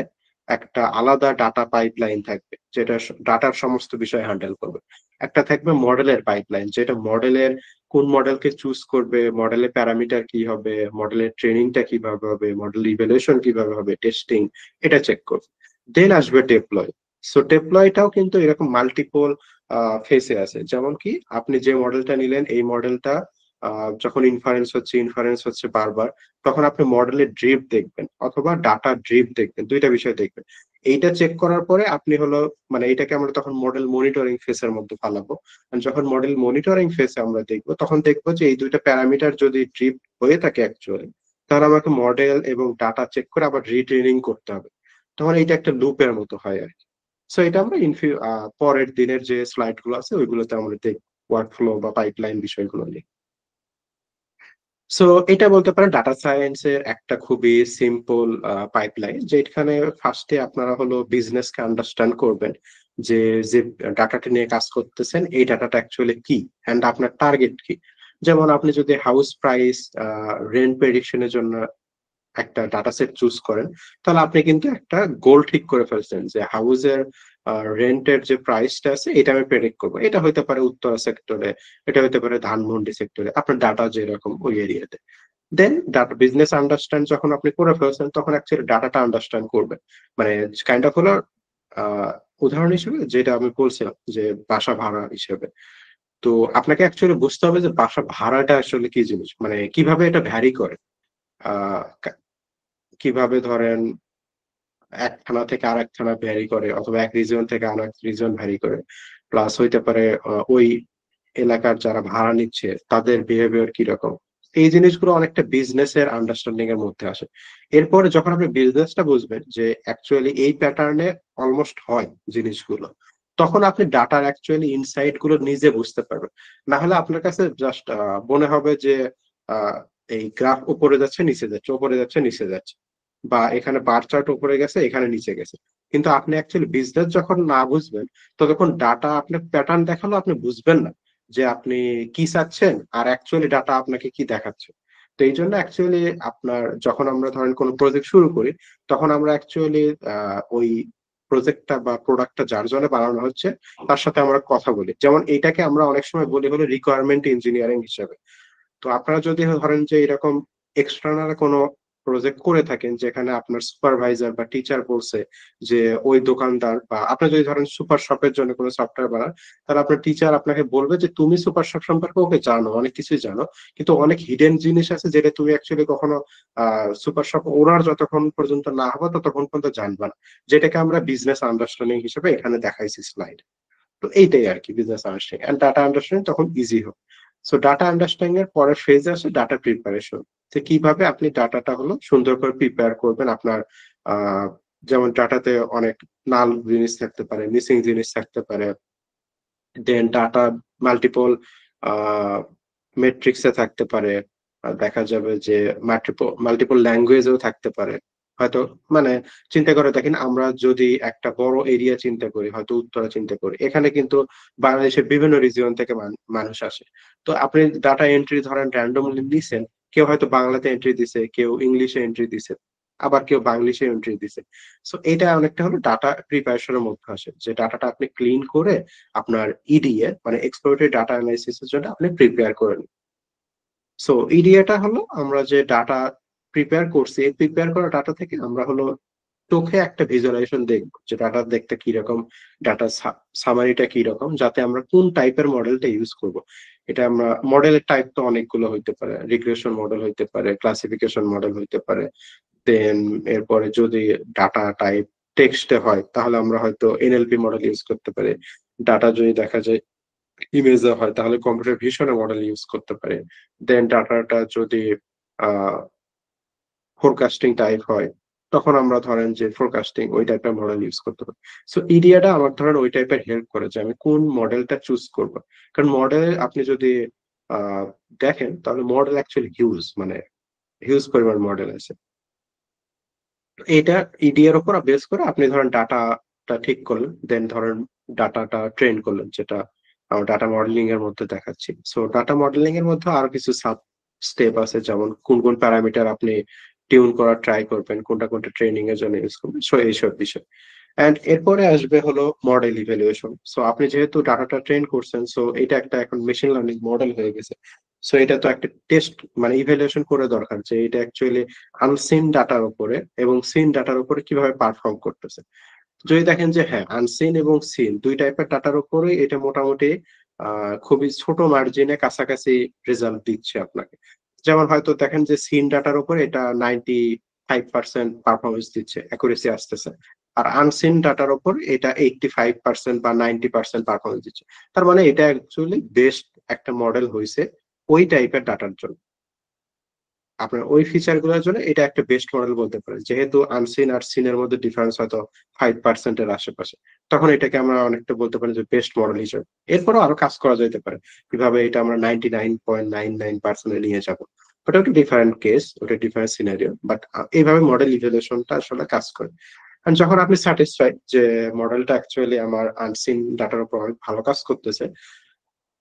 একটা আলাদা ডাটা পাইপলাইন থাকবে যেটা ডাটার সমস্ত বিষয় হ্যান্ডেল করবে। একটা থাকবে মডেলের পাইপলাইন, যেটা মডেলের কোন মডেলকে চুজ করবে, মডেলের প্যারামিটার কি হবে, মডেলের ট্রেনিংটা কিভাবে হবে, মডেল ইভ্যালুয়েশন কিভাবে হবে, টেস্টিং এটা চেক করবে। দেন আসবে ডেপ্লয়। সো ডেপ্লয়টাও কিন্তু এরকম মাল্টিপল ফেসে আছে। যেমন কি আপনি যে মডেলটা নিলেন এই মডেলটা যখন ইনফারেন্স হচ্ছে বারবার, তখন আপনি মডেলের ড্রিফট দেখবেন অথবা ডাটা ড্রিফট দেখবেন, দুইটা বিষয় দেখবেন। এইটা চেক করার পরে আপনি হলো মানে এটাকে আমরা তখন মডেল মনিটরিং ফেসের মধ্যে ফালাবো। আর যখন মডেল মনিটরিং ফেসে আমরা দেখবো, তখন দেখবো যে এই দুইটা প্যারামিটার যদি ড্রিফট হয়ে থাকে অ্যাকচুয়ালি, তাহলে আমাকে মডেল এবং ডাটা চেক করে আবার রিট্রেনিং করতে হবে। তখন এইটা একটা লুপের মতো হয় আর কি। সো এটা আমরা পরের দিনের যে স্লাইড গুলো আছে ওইগুলোতে আমরা দেখব ওয়ার্ক ফ্লো বা পাইপলাইন বিষয়গুলো নিয়ে। সো এটা বলতে পারেন ডাটা সায়েন্স এর একটা খুবই সিম্পল পাইপলাইন, যেখানে ফার্স্টে আপনারা হলো বিজনেসকে আন্ডারস্ট্যান্ড করবেন যে যে ডাটাটা নিয়ে কাজ করতেছেন এই ডাটাটা অ্যাকচুয়ালি কি, এন্ড আপনার টার্গেট কি। যেমন আপনি যদি হাউস প্রাইস রেন্ট প্রেডিকশনের জন্য একটা ডাটা সেট চুজ করেন, তাহলে আপনি কিন্তু একটা গোল ঠিক করে ফেলছেন যে হাউসের রেন্টের যে প্রাইসটা আছে এটা আমি প্রেডিক্ট করবো। এটা হতে পারে উত্তরা সেক্টরে, এটা হতে পারে ধানমন্ডি সেক্টরে, আপনার ডাটা যেরকম ওই এরিয়াতে। দেন ডাটা বিজনেস আন্ডারস্ট্যান্ড যখন আপনি করে ফেলছেন, তখন অ্যাকচুয়ালি ডাটাটা আন্ডারস্ট্যান্ড করবে। মানে কাইন্ড অফ হলো আহ উদাহরণ হিসেবে যেটা আমি বলছিলাম যে বাসা ভাড়া হিসেবে, তো আপনাকে অ্যাকচুয়ালি বুঝতে হবে যে বাসা ভাড়াটা আসলে কি জিনিস, মানে কিভাবে এটা ভ্যারি করে। কিভাবে ধরেন এক থানা থেকে আরেক থানা ভ্যারি করে অথবা এক রিজিয়ন থেকে আরেক রিজিয়ন ভ্যারি করে। প্লাস হইতে পারে ওই এলাকার যারা ভাড়া নিচ্ছে তাদের বিহেভিয়ার কিরকম। এই জিনিসগুলো অনেকটা বিজনেসের আন্ডারস্ট্যান্ডিং এর মধ্যে আসে। এরপরে যখন আপনি বিজনেসটা বুঝবেন যে অ্যাকচুয়ালি এই প্যাটার্নে অলমোস্ট হয় জিনিসগুলো, তখন আপনি ডাটার অ্যাকচুয়ালি ইনসাইট গুলো নিজে বুঝতে পারবেন। না হলে আপনার কাছে জাস্ট মনে হবে যে আহ, এই গ্রাফ উপরে যাচ্ছে নিচে যাচ্ছে, উপরে যাচ্ছে নিচে যাচ্ছে, বা এখানে বার চার্ট উপরে গেছে এখানে নিচে গেছে। কিন্তু আপনি অ্যাকচুয়ালি বিজনেস যখন না বুঝবেন, ততক্ষণ ডাটা আপনি প্যাটার্ন দেখালো আপনি বুঝবেন না যে আপনি কি চাচ্ছেন আর অ্যাকচুয়ালি ডাটা আপনাকে কি দেখাচ্ছে। তো এই জন্য অ্যাকচুয়ালি আপনার যখন আমরা ধরেন কোনো প্রজেক্ট শুরু করি, তখন আমরা অ্যাকচুয়ালি ওই প্রজেক্টটা বা প্রোডাক্টটা যার জন্য বানানো হচ্ছে তার সাথে আমরা কথা বলি। যেমন এইটাকে আমরা অনেক সময় বলি হলো রিকোয়ারমেন্ট ইঞ্জিনিয়ারিং হিসেবে। তো আপনারা যদি ধরেন যে এরকম এক্সটার্নাল কোনো প্রজেক্ট করে থাকেন যেখানে আপনার সুপারভাইজার বা টিচার বলছে যে ওই দোকানদার, বা আপনি যদি ধরেন সুপার শপের জন্য কোনো সফটওয়্যার বানান, তাহলে আপনার টিচার আপনাকে বলবে যে তুমি সুপার শপ সম্পর্কে ওকে জানো, অনেক কিছুই জানো, কিন্তু অনেক হিডেন জিনিস আছে যেটা তুমি অ্যাকচুয়ালি কখনো সুপার শপ ওনার যতক্ষণ পর্যন্ত না হবে ততক্ষণ পর্যন্ত জানবা না। যেটাকে আমরা বিজনেস আন্ডারস্ট্যান্ডিং হিসেবে এখানে দেখাইছি স্লাইড। তো এইটাই আর কি business understanding and data understanding তখন ইজি হবে। সো ডাটা আন্ডারস্ট্যান্ডিং এর পরের ফেজ আসে ডাটা প্রিপারেশন। তো কিভাবে আপনি ডাটাটা হলো সুন্দর করে প্রিপেয়ার করবেন আপনার আহ যেমন ডাটাতে অনেক নাল জিনিস থাকতে পারে, মিসিং জিনিস থাকতে পারে, দেন ডাটা মাল্টিপল মেট্রিক্সে থাকতে পারে, দেখা যাবে যে মাল্টিপল ল্যাঙ্গুয়েজেও থাকতে পারে হয়তো। মানে চিন্তা করে দেখেন, আমরা যদি একটা বড় এরিয়া চিন্তা করি, হয়তো উত্তরা চিন্তা করি, এখানে কিন্তু বাংলাদেশের বিভিন্ন রিজিয়ন থেকে মানুষ আসে। তো আপনি ডাটা এন্ট্রি ধরেন র্যান্ডমলি দিছেন, কেউ হয়তো বাংলাতে এন্ট্রি দিছে, কেউ ইংলিশে এন্ট্রি দিছে, আবার কেউ বাংলিশে এন্ট্রি দিছে। সো এটা অনেকটা হলো ডাটা প্রিপারেশনের মধ্যে আসে, যে ডাটাটা আপনি ক্লিন করে আপনার ইডিএ মানে এক্সপ্লোরেটরি ডাটা অ্যানালাইসিস এর জন্য আপনি প্রিপেয়ার করে নিন। সো ইডিএটা হলো আমরা যে ডাটা প্রিপেয়ার করছি, এই প্রিপেয়ার করা ডাটা থেকে আমরা হলো চোখে একটা ভিজুয়ালাইজেশন দেখবো যে ডাটা দেখতে কিরকম, ডাটা সামারিটা কিরকম, যাতে আমরা কোন টাইপের মডেলটা ইউজ করব। এটা আমরা মডেলের টাইপ তো অনেকগুলো হইতে পারে, রিগ্রেশন মডেল হইতে পারে, ক্লাসিফিকেশন মডেল হইতে পারে, দেন এরপরে যদি ডাটা টাইপ টেক্সটে হয় তাহলে আমরা হয়তো এনএলপি মডেল ইউজ করতে পারি। ডাটা যদি দেখা যায় ইমেজে হয় তাহলে কম্পিউটার ভিশনের মডেল ইউজ করতে পারি। দেন ডাটাটা যদি আহ ফোরকাস্টিং টাইপ হয়, তখন আমরা ধরেন যে ফোরকাস্টিং ওই টাইপের মডেল ইউজ করতে পারি। সো ইডিয়াটা আমার ধরেন ওই টাইপের হেল্প করে যে আমি কোন মডেলটা চুজ করব। কারণ মডেল আপনি যদি আহ দেখেন তাহলে মডেল অ্যাকচুয়ালি হিউজ, মানে হিউজ পরিমাণ মডেল আছে। এটা ইডি এর উপর বেস করে আপনি ধরেন ডাটাটা ঠিক করলেন, দেন ধরেন ডাটাটা ট্রেন করলেন, যেটা ডাটা মডেলিং এর মধ্যে দেখাচ্ছি। সো ডাটা মডেলিং এর মধ্যে আরো কিছু সাব স্টেপ আছে, যেমন কোন কোন প্যারামিটার আপনি টিউন করার ট্রাই করবেন, কোনটা কোনটা ট্রেনিং এর জন্য ইউজ করবেন, সো এইসব বিষয়। এন্ড এরপরে আসবে হলো মডেল ইভ্যালুয়েশন। সো আপনি যেহেতু ডাটাটা ট্রেন করছেন, সো এটা একটা এখন মেশিন লার্নিং মডেল হয়ে গেছে। সো এটা তো একটা টেস্ট মানে ইভ্যালুয়েশন করে দরকার যে এটা অ্যাকচুয়ালি আনসিন ডাটার উপরে এবং সিন ডাটার উপরে কিভাবে পারফর্ম করতেছে। যদি দেখেন যে হ্যাঁ, আনসিন এবং সিন দুই টাইপের ডাটার উপরে এটা মোটামুটি খুবই ছোট মার্জিনে কাছাকাছি রেজাল্ট দিচ্ছে আপনাকে। যেমন হয়তো দেখেন যে সিন ডাটার উপরে এটা 95% পারফরমেন্স দিচ্ছে, অ্যাকুরেসি আসতেছে, আর আনসিন ডাটার উপর এটা 85% বা 90% পারফরমেন্স দিচ্ছে। তার মানে এটা অ্যাকচুয়ালি বেস্ট একটা মডেল হয়েছে ওই টাইপের ডাটার জন্য। আপনার ওই ফিচার গুলোর জন্য এটা একটা বেস্ট মডেল বলতে পারেন, যেহেতু আনসিন আর সিনের মধ্যে ডিফারেন্স হয়তো 5% এর আশেপাশে, তখন এটাকে আমরা অনেকটা বলতে পারি যে বেস্ট মডেল হিসেবে। এরপরও আরো কাজ করা যেতে পারে কিভাবে এটা আমরা 99.99% এ নিয়ে যাবো, ওটা একটা ডিফারেন্ট কেস, ওটা ডিফারেন্ট সিনারিও, বাট এইভাবে মডেল ইভ্যালুয়েশনটা আসলে কাজ করে। আর যখন আপনি স্যাটিসফাইড যে মডেলটা অ্যাকচুয়ালি আমার আনসিন ডাটার উপর অনেক ভালো কাজ করতেছে,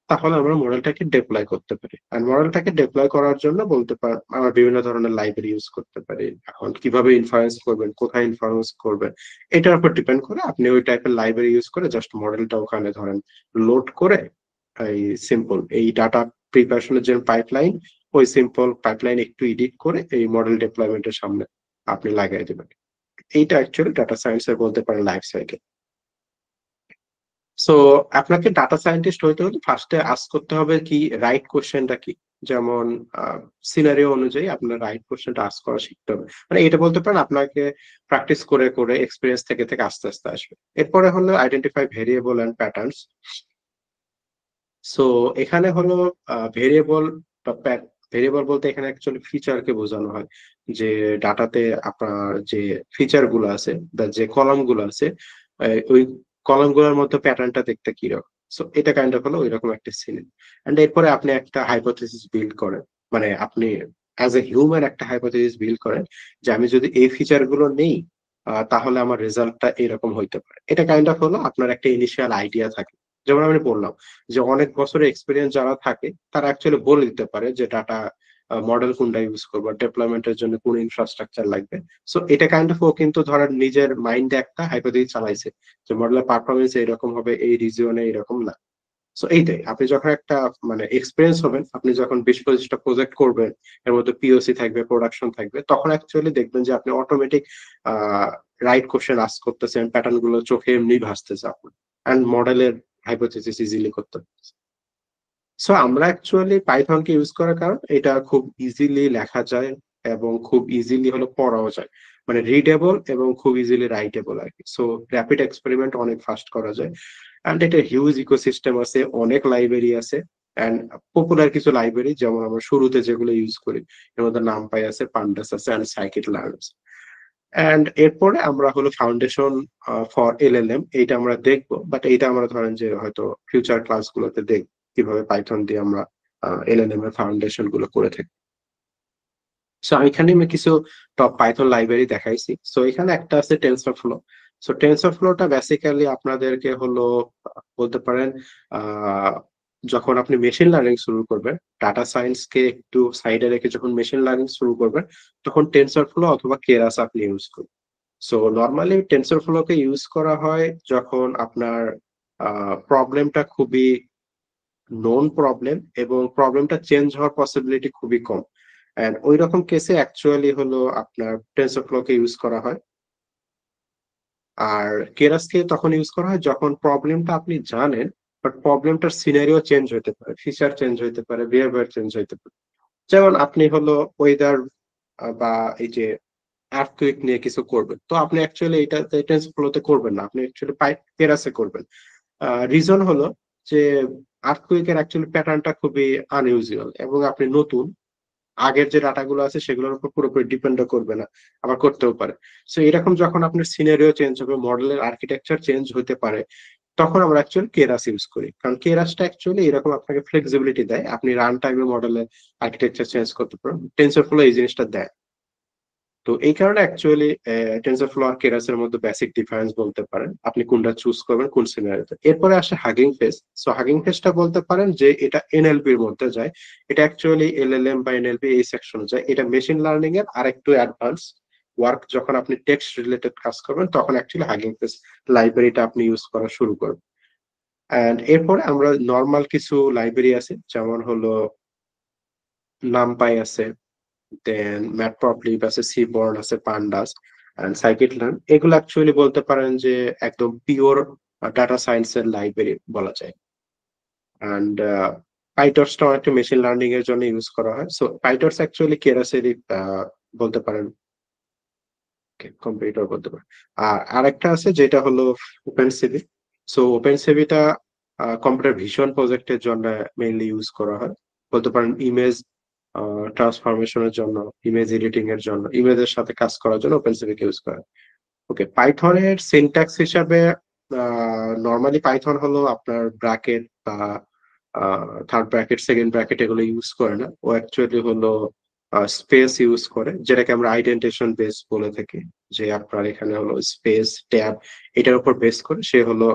তাহলে আমরা মডেলটাকে ডিপ্লয় করতে পারি। আর মডেলটাকে ডিপ্লয় করার জন্য বলতে পার আমরা বিভিন্ন ধরনের লাইব্রেরি ইউজ করতে পারি। এখন কিভাবে ইনফারেন্স করবেন, কোথায় ইনফারেন্স করবেন, এটার উপর ডিপেন্ড করে আপনি ওই টাইপের লাইব্রেরি ইউজ করে জাস্ট মডেলটা ওখানে ধরেন লোড করে এই সিম্পল এই ডাটা প্রিপারেশনের যে পাইপলাইন, ওই সিম্পল পাইপলাইন একটু এডিট করে এই মডেল ডিপ্লয়মেন্টের সামনে আপনি লাগাই দেবেন। এইটা অ্যাকচুয়ালি ডাটা সায়েন্সের বলতে পারেন লাইফ সাইকেল। সো আপনাকে ডাটা সায়েন্টিস্ট হইতে হলে ফার্স্টে আস্ক করতে হবে কি রাইট কোশ্চেনটা কি। যেমন সিনারিও অনুযায়ী আপনার রাইট কোশ্চেনটা আস্ক করা শিখতে হবে। মানে এটা বলতে পারেন আপনাকে প্র্যাকটিস করে করে এক্সপিরিয়েন্স থেকে থেকে আস্তে আস্তে আসবে। এরপরে হলো identify variable and patterns. So এখানে হলো ভেরিয়েবল বা ভেরিয়েবল বলতে এখানে অ্যাকচুয়ালি ফিচারকে বোঝানো হয়, যে ডাটাতে আপনার যে ফিচার গুলো আছে বা যে কলাম গুলো আছে, ওই কলাম গুলোর মধ্যে প্যাটার্নটা দেখতে কিরকম। সো এটা কাইন্ড অফ হলো ওই রকম একটা সিন। এন্ড এরপরে আপনি একটা হাইপোথেসিস বিল্ড করেন, মানে আপনি অ্যাজ এ হিউম্যান একটা হাইপোথেসিস বিল্ড করেন যে আমি যদি এই ফিচার গুলো নেই তাহলে আমার রেজাল্টটা এরকম হইতে পারে। এটা কাইন্ড অফ হলো আপনার একটা ইনিশিয়াল আইডিয়া থাকে। যেমন আমি বললাম যে অনেক বছরের এক্সপিরিয়েন্স যারা থাকে তারা অ্যাকচুয়ালি বলে দিতে পারে যে ডাটা মডেল কোনটা ইউজ করবো, ডেভেলপমেন্টের জন্য কোন ইনফ্রাস্ট্রাকচার লাগবে। সো এটা কাইন্ড অফ ও কিন্তু ধরেন নিজের মাইন্ডে একটা হাইপোথেসিস চালাইছে যে মডেলের পারফরমেন্স এরকম হবে, এই রিজিয়নে এরকম না। সো এইটাই, আপনি যখন একটা মানে এক্সপিরিয়েন্স হবেন, আপনি যখন 20-25টা প্রজেক্ট করবেন, এর মধ্যে পিওসি থাকবে, প্রোডাকশন থাকবে, তখন অ্যাকচুয়ালি দেখবেন যে আপনি অটোমেটিক রাইট কোশ্চেন আস্ক করতেছেন, প্যাটার্ন গুলো চোখে এমনি ভাসতেছে আপনার, অ্যান্ড মডেলের হাইপোথেসিস ইজিলি করতে পারছেন। সো আমরা অ্যাকচুয়ালি পাইথনকে ইউজ করার কারণ এটা খুব ইজিলি লেখা যায় এবং খুব ইজিলি হলো পড়াও যায়, মানে রিডেবল এবং খুব ইজিলি রাইটেবল আর কি। সো র্যাপিড এক্সপেরিমেন্ট অনেক ফাস্ট করা যায়, অ্যান্ড এটা হিউজ ইকোসিস্টেম আছে, অনেক লাইব্রেরি আছে। অ্যান্ড পপুলার কিছু লাইব্রেরি যেমন আমরা শুরুতে যেগুলো ইউজ করি, এর মধ্যে নামপাই আছে, পান্ডাস আছে, অ্যান্ড সাইকিট লার্ন আছে। অ্যান্ড এরপরে আমরা হলো ফাউন্ডেশন ফর এলএলএম, এইটা আমরা দেখবো, বাট এইটা আমরা ধরেন যে হয়তো ফিউচার ক্লাসগুলোতে দেখব কিভাবে পাইথন দিয়ে আমরা এলএলএম এর ফাউন্ডেশন গুলো করে থাকি। সো এখানে আমি কিছু টপ পাইথন লাইব্রেরি দেখাইছি। সো এখানে একটা আছে টেনসর ফ্লো। সো টেনসর ফ্লোটা বেসিক্যালি আপনাদেরকে হলো বলতে পারেন আহ যখন আপনি মেশিন লার্নিং শুরু করবেন, ডাটা সায়েন্স কে একটু সাইডে রেখে যখন মেশিন লার্নিং শুরু করবেন, তখন টেনসর ফ্লো অথবা কেরাস আপনি ইউজ করবেন। সো নর্মালি টেনসর ফ্লোকে ইউজ করা হয় যখন আপনার প্রবলেমটা খুবই নোন প্রবলেম এবং প্রবলেমটা চেঞ্জ হওয়ার পসিবিলিটি খুবই কম। এন্ড ওই রকম কেসে অ্যাকচুয়ালি হলো আপনার টেনসরফ্লোকে ইউজ করা হয়। আর কেরাসকে তখন ইউজ করা হয় যখন প্রবলেমটা আপনি জানেন, বাট প্রবলেমটার সিনারিও চেঞ্জ হতে পারে, ফিচার চেঞ্জ হতে পারে, বিহেভিয়ার চেঞ্জ হতে পারে। যেমন আপনি হলো ওয়েদার বা এই যে আর্থকুইক নিয়ে কিছু করবেন, তো আপনি অ্যাকচুয়ালি এটা টেনসরফ্লোতে করবেন না, আপনি অ্যাকচুয়ালি কেরাসে করবেন। রিজন হলো যে আর্থকুইকের অ্যাকচুয়ালি প্যাটার্নটা খুবই আনইউজুয়াল এবং আপনি নতুন, আগের যে ডাটা গুলো আছে সেগুলোর উপর পুরোপুরি ডিপেন্ড করবে না, আবার করতেও পারে। সো এরকম যখন আপনার সিনারিও চেঞ্জ হবে, মডেলের আর্কিটেকচার চেঞ্জ হতে পারে, তখন আমরা অ্যাকচুয়ালি কেরাস ইউজ করি, কারণ কেরাসটা অ্যাকচুয়ালি এরকম আপনাকে ফ্লেক্সিবিলিটি দেয়, আপনি রান টাইমে মডেলের আর্কিটেকচার চেঞ্জ করতে পারেন। টেনসরফ্লো এই জিনিসটা দেয়। তো এই কারণে অ্যাকচুয়ালি টেনসরফ্লো আর কেরাসের মধ্যে বেসিক ডিফারেন্স বলতে পারেন, আপনি কোনটা চুজ করবেন কোন সিনারিওতে। এরপরে আসে হাগিং ফেস। সো হাগিং ফেসটা বলতে পারেন যে এটা এনএলপি এর মধ্যে যায়, এটা অ্যাকচুয়ালি এলএলএম বা এনএলপি এই সেকশনে যায়, এটা মেশিন লার্নিং এর আরেকটু অ্যাডভান্স ওয়ার্ক। যখন আপনি টেক্সট রিলেটেড কাজ করবেন তখন অ্যাকচুয়ালি হাগিং ফেস লাইব্রেরিটা আপনি ইউজ করা শুরু করবেন। এন্ড এরপরে আমরা নর্মাল কিছু লাইব্রেরি আছে, যেমন হলো নামপাই আছে, দেন ম্যাটপ্লটলিব আছে, সিবর্ন আছে, পান্ডাস এন্ড সাইকিট-লার্ন। এগুলো অ্যাকচুয়ালি বলতে পারেন যে একদম পিওর ডাটা সায়েন্সের লাইব্রেরি বলা যায়। এন্ড পাইটর্চটা একটা মেশিন লার্নিং এর জন্য ইউজ করা হয়। সো পাইটর্চ অ্যাকচুয়ালি কেরাসেরই বলতে পারেন কম্পিউটার বলতে পারেন। আর আরেকটা আছে যেটা হলো ওপেন সিভি। সো ওপেন সিভিটা কম্পিউটার ভিশন প্রজেক্টের জন্য মেইনলি ইউজ করা হয়, বলতে পারেন ইমেজ ট্রান্সফরমেশনের জন্য, ইমেজ এডিটিং এর জন্য, ইমেজের সাথে কাজ করার জন্য ওপেনসিভিকে ইউজ করে। ওকে, পাইথনের সিনট্যাক্স হিসাবে নর্মালি পাইথন হলো আপনার ব্র্যাকেট বা থার্ড ব্র্যাকেট, সেকেন্ড ব্র্যাকেট এগুলো ইউজ করে না। ও অ্যাকচুয়ালি হলো স্পেস ইউজ করে, যেটাকে আমরা আইডেন্টিফিকেশন বেস বলে থাকি, যে আপনার এখানে হলো স্পেস ট্যাব, এটার উপর বেস করে সে হলো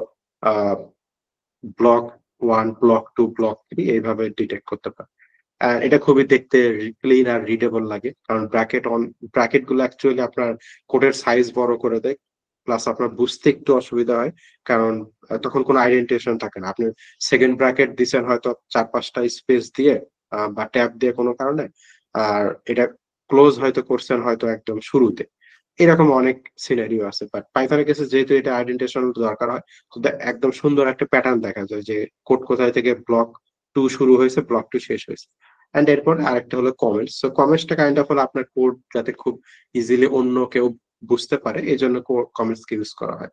block one, block two, block three এইভাবে ডিটেক্ট করতে পারে। এটা খুবই দেখতে ক্লিন আর রিডেবল লাগে, কারণ ব্র্যাকেট গুলো অ্যাকচুয়ালি আপনার কোডের সাইজ বড় করে দেয়, প্লাস আপনার বুঝতে একটু অসুবিধা হয়, কারণ তখন কোনো আইডেন্টিফিকেশন থাকে না। আপনি সেকেন্ড ব্র্যাকেট দিচ্ছেন হয়তো 4-5টা স্পেস দিয়ে বা ট্যাব দিয়ে কোনো কারণে, আর এটা ক্লোজ হয়তো করছেন হয়তো একদম শুরুতে। এরকম অনেক সিনারিও আছে, বাট পাইথনের কাছে যেহেতু এটা আইডেন্টিফিকেশন দরকার হয়, তো একদম সুন্দর একটা প্যাটার্ন দেখা যায় যে কোড কোথায় থেকে ব্লক টু শুরু হয়েছে, ব্লক টু শেষ হয়েছে। অ্যান্ড এরপর আরেকটা হলো কমেন্টস। সো কমেন্টসটা কাইন্ড অফ হলো আপনার কোড যাতে খুব ইজিলি অন্য কেউ বুঝতে পারে এই জন্য কমেন্টস কে ইউজ করা হয়।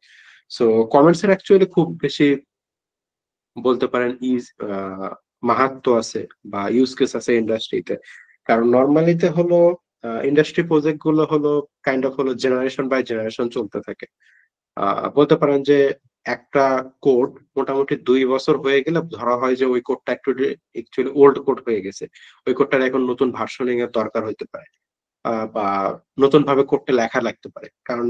সো কমেন্টস এর অ্যাকচুয়ালি খুব বেশি বলতে পারেন মাহাত্ম্য আছে বা ইউজ কেস আছে ইন্ডাস্ট্রিতে। কারণ নর্মালিতে হলো ইন্ডাস্ট্রি প্রজেক্ট গুলো হলো কাইন্ড অফ হলো জেনারেশন বাই জেনারেশন চলতে থাকে। বলতে পারেন যে একটা কোড মোটামুটি ২ বছর হয়ে গেলে ধরা হয় যে ওই কোডটা একটু একচুয়ালি ওল্ড কোড হয়ে গেছে। ওই কোডটার এখন নতুন ভার্সনিং এর দরকার হইতে পারে। বা নতুন ভাবে কোডটা লেখা লাগতে পারে। কারণ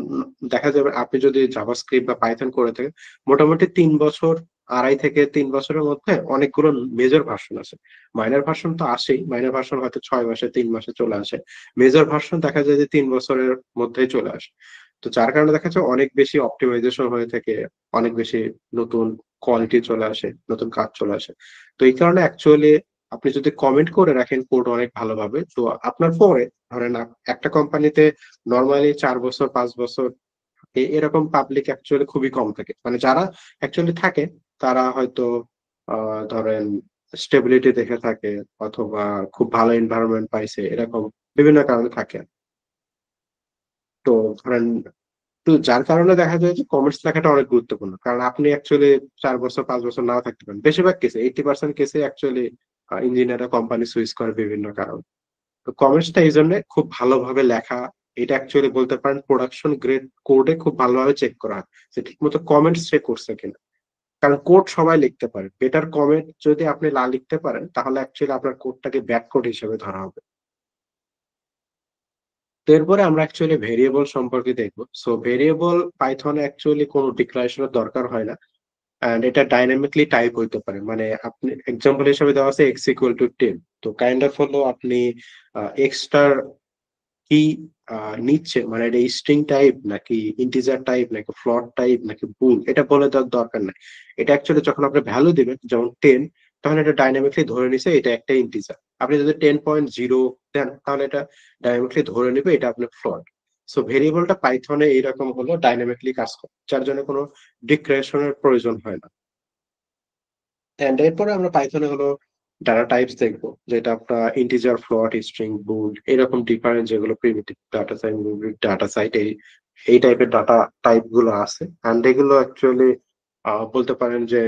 দেখা যাবে আপনি যদি জাভাস্ক্রিপ্ট বা পাইথন করে থাকেন, মোটামুটি ৩ বছর ২.৫ থেকে ৩ বছরের মধ্যে অনেকগুলো মেজর ভার্সন আছে। মাইনর ভার্সন তো আসেই। মাইনর ভার্সন হয়তো ৬ মাসে ৩ মাসে চলে আসে। মেজর ভার্সন দেখা যায় যে ৩ বছরের মধ্যেই চলে আসে। তো যার কারণে দেখা যায় অনেক বেশি অপ্টিমাইজেশন হয়ে থাকে, অনেক বেশি নতুন কোয়ালিটি চলে আসে, নতুন কাজ চলে আসে। তো এই কারণে অ্যাকচুয়ালি আপনি যদি কমেন্ট করে রাখেন কোড অনেক ভালোভাবে, তো আপনার পরে ধরেন একটা কোম্পানিতে নরমালি ৪ বছর ৫ বছর এরকম পাবলিক অ্যাকচুয়ালি খুবই কম থাকে। মানে যারা অ্যাকচুয়ালি থাকে তারা হয়তো ধরেন স্টেবিলিটি দেখে থাকে অথবা খুব ভালো এনভায়রনমেন্ট পাইছে এরকম বিভিন্ন কারণে থাকে। তো ধরেন তো যার কারণে দেখা যায় যে কমার্স লেখাটা অনেক গুরুত্বপূর্ণ। কারণ আপনি অ্যাকচুয়ালি ৪ বছর ৫ বছর নাও থাকতে পারেন। বেশিরভাগ কেসে 80% কেসে অ্যাকচুয়ালি ইঞ্জিনিয়াররা কোম্পানি সুইচ করে বিভিন্ন কারণে। তো কমেন্টসটা এইজন্য খুব ভালোভাবে লেখা। এটা অ্যাকচুয়ালি বলতে পারেন প্রোডাকশন গ্রেড কোডে খুব ভালোভাবে চেক করা হয় যে ঠিকমতো কমেন্টস সে করছে কিনা। কারণ কোড সবাই লিখতে পারে। বেটার কমেন্ট যদি আপনি না লিখতে পারেন তাহলে অ্যাকচুয়ালি আপনার কোডটাকে ব্যাড কোড হিসেবে ধরা হবে। তো এরপরে আমরা অ্যাকচুয়ালি ভেরিয়েবল সম্পর্কে দেখবো। সো ভেরিয়েবল পাইথনে অ্যাকচুয়ালি কোনো ডিক্লারেশন এর দরকার হয় না। অ্যান্ড এটা ডাইনামিকলি টাইপ হইতে পারে। মানে আপনি এক্সাম্পল হিসেবে দেওয়া আছে x ইকুয়াল টু 10। তো কাইন্ড অফ হলো আপনি এক্সটার কি নিচ্ছে মানে এটা স্ট্রিং টাইপ নাকি ইন্টিজার টাইপ নাকি ফ্লোট টাইপ নাকি বুল এটা বলে দেওয়ার দরকার নাই। এটা অ্যাকচুয়ালি যখন আপনি ভ্যালু দিবেন যেমন 10 তখন এটা ডাইনামিকলি ধরে নিছে এটা একটা ইন্টিজার। আপনি যদি 10.0 দেন তাহলে এটা ডাইনামিকলি ধরে নিবে এটা আপনার ফ্লোট। সো ভেরিয়েবলটা পাইথনে এইরকম হলো ডাইনামিকলি কাজ করে যার জন্য কোনো ডিক্লারেশনের প্রয়োজন হয় না। এন্ড এরপরে আমরা পাইথনে হলো ডাটা টাইপস দেখবো যেটা আপনার ইন্টিজার ফ্লোট স্ট্রিং বুল এরকম ডিফারেন্ট যেগুলো primitive data type data site এই টাইপের ডাটা টাইপ গুলো আছে এন্ড এগুলো অ্যাকচুয়ালি বলতে পারেন যে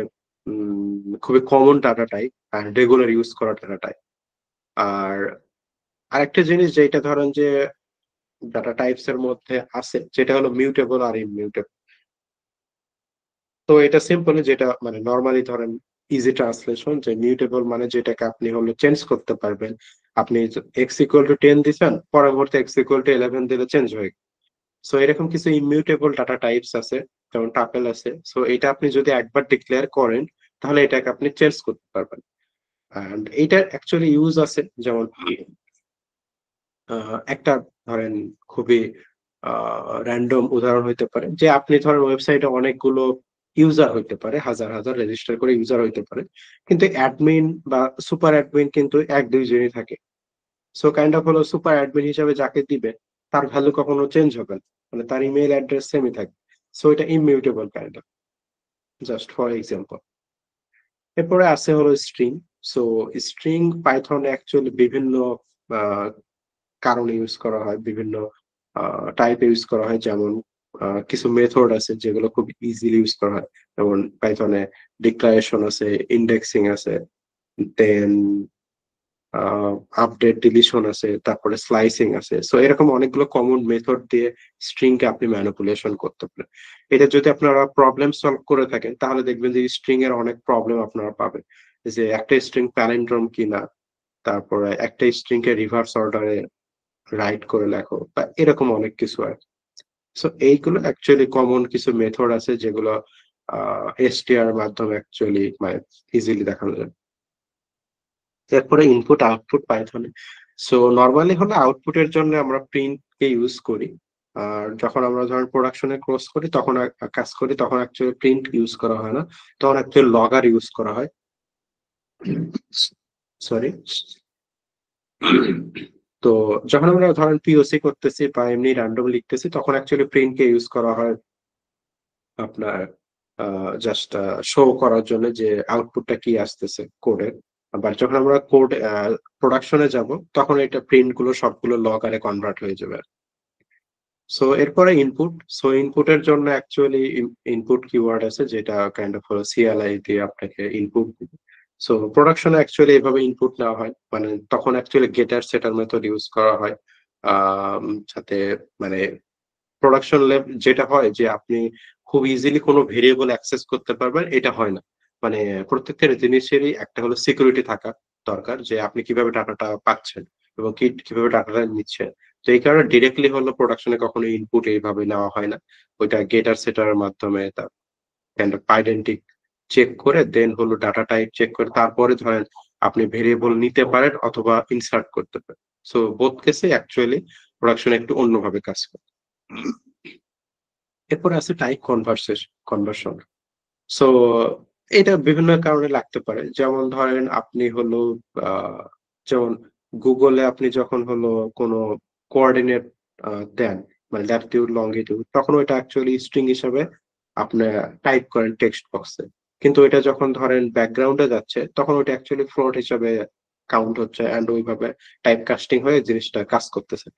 খুবই কমন ডাটা টাইপ আর রেগুলার ইউজ করা ডাটা টাইপ। আর আরেকটা জিনিস যেটা ধরেন যে ডাটা টাইপস এর মধ্যে আছে যেটা হলো মিউটেবল আর ইমিউটেবল। তো এটা সিম্পলি যেটা মানে নরমালি ধরেন ইজি ট্রান্সলেশন যে মিউটেবল মানে যেটাকে আপনি হলো চেঞ্জ করতে পারবেন। আপনি এক্স ইকুয়াল টু 10 দিছেন পরবর্তী এক্স ইকুয়াল টু 11 দিলে চেঞ্জ হয়ে গেল। সো এরকম কিছু ইমিউটেবল ডাটা টাইপস আছে যেমন টাপেল আছে। সো এটা আপনি যদি একবার ডিক্লেয়ার করেন তাহলে এটাকে আপনি চেঞ্জ করতে পারবেন। এন্ড এইটার অ্যাকচুয়ালি ইউজ আছে যেমন একটা ধরেন খুবই র‍্যান্ডম উদাহরণ হইতে পারে যে আপনি ধরেন ওয়েবসাইটে অনেকগুলো ইউজার হইতে পারে, হাজার, হাজার রেজিস্টার করে ইউজার হইতে পারে। কিন্তু অ্যাডমিন বা সুপার অ্যাডমিন কিন্তু ১-২ জনই থাকে। সো কাইন্ড অফ হলো সুপার অ্যাডমিন হিসেবে যাকে দিবে তার ভ্যালু কখনো চেঞ্জ হবে না। মানে তার ইমেইল অ্যাড্রেস সেমই থাকবে। সো এটা immutable kind of just for example. এরপরে আছে হলো string. So string Python actually বিভিন্ন আ কারণে ইউজ করা হয়, বিভিন্ন টাইপে ইউজ করা হয়। যেমন কিছু মেথড আছে যেগুলো খুব ইজিলি ইউজ করা হয়। যেমন পাইথনে ডিক্লারেশন আছে, ইন্ডেক্সিং আছে, দেন আ আপডেট, ডিলিশন আছে, তারপরে স্লাইসিং আছে। সো এরকম অনেকগুলো কমন মেথড দিয়ে স্ট্রিং কে আপনি ম্যানিপুলেশন করতে পারেন। এটা যদি আপনারা প্রবলেম সলভ করে থাকেন তাহলে দেখবেন যে স্ট্রিং এর অনেক প্রবলেম আপনারা পাবেন। যে একটা স্ট্রিং প্যালিন্ড্রোম কিনা, তারপরে একটা স্ট্রিং কে রিভার্স অর্ডারে রাইট করে লেখো বা এরকম অনেক কিছু আরকি। সো এইগুলো অ্যাকচুয়ালি কমন কিছু মেথড আছে যেগুলো এসটিআর এর মাধ্যমে অ্যাকচুয়ালি মানে ইজিলি দেখানো যায়। এরপরে ইনপুট আউটপুট পাইথনে। সো নরমালি হলো আউটপুটের জন্য আমরা প্রিন্ট কে ইউজ করি। আর যখন আমরা ধরেন প্রোডাকশনে ক্রস করি তখন কাজ করি তখন অ্যাকচুয়ালি প্রিন্ট ইউজ করা হয় না। তখন অ্যাকচুয়ালি লগআর ইউজ করা হয়। সরি। তো যখন আমরা ধরেন পিওসি করতেছি বা এমনি র‍্যান্ডম লিখতেছি তখন অ্যাকচুয়ালি প্রিন্ট কে ইউজ করা হয় আপনার জাস্ট শো করার জন্য যে আউটপুটটা কি আসতেছে কোডের। বাট যখন আমরা কোড প্রোডাকশনে যাব তখন এটা প্রিন্ট গুলো সবগুলো লগ আরে কনভার্ট হয়ে যাবে। সো এরপরে ইনপুট। সো ইনপুটের জন্য অ্যাকচুয়ালি ইনপুট কিওয়ার্ড আছে যেটা কাইন্ড অফ সিএলআই দিয়ে আপনাকে ইনপুট দিবে। সো প্রোডাকশনে অ্যাকচুয়ালি এভাবে ইনপুট নেওয়া হয়, মানে তখন অ্যাকচুয়ালি গেটার সেটার মেথড ইউজ করা হয়। যাতে মানে প্রোডাকশন ল্যাব যেটা হয় যে আপনি খুব ইজিলি কোনো ভেরিয়েবল অ্যাক্সেস করতে পারবেন, এটা হয় না। মানে প্রত্যেকটা জিনিসেরই একটা হলো সিকিউরিটি থাকা দরকার যে আপনি কিভাবে ডাটাটা পাচ্ছেন এবং কিভাবে ডাটাটা নিচ্ছেন। তো এই কারণে ডিরেক্টলি হলো প্রোডাকশনে কখনো ইনপুট এইভাবে নেওয়া হয় না। ওইটা গেটার সেটার মাধ্যমে তার কাইন্ড অফ আইডেন্টি চেক করে দেন হলো ডাটা টাইপ চেক করে তারপরে ধরেন আপনি ভেরিয়েবল নিতে পারেন অথবা ইনসার্ট করতে পারেন। সো বোথ কেসে অ্যাকচুয়ালি প্রোডাকশন একটু অন্যভাবে কাজ করে। এরপরে আছে টাইপ কনভার্সন। সো এটা বিভিন্ন কারণে লাগতে পারে। যেমন ধরেন আপনি হলো আহ যেমন গুগলে আপনি যখন হলো কোনো কোঅর্ডিনেট দেন, মানে ল্যাটিটিউড লঙ্গিটিউড, তখন ওইটা অ্যাকচুয়ালি স্ট্রিং হিসেবে আপনি টাইপ করেন টেক্সট বক্সে। কিন্তু এটা যখন ধরেন ব্যাকগ্রাউন্ডে যাচ্ছে তখন ওইটা অ্যাকচুয়ালি ফ্লোট হিসেবে কাউন্ট হচ্ছে এন্ড ওইভাবে টাইপ কাস্টিং হয়ে জিনিসটা কাজ করতেছে।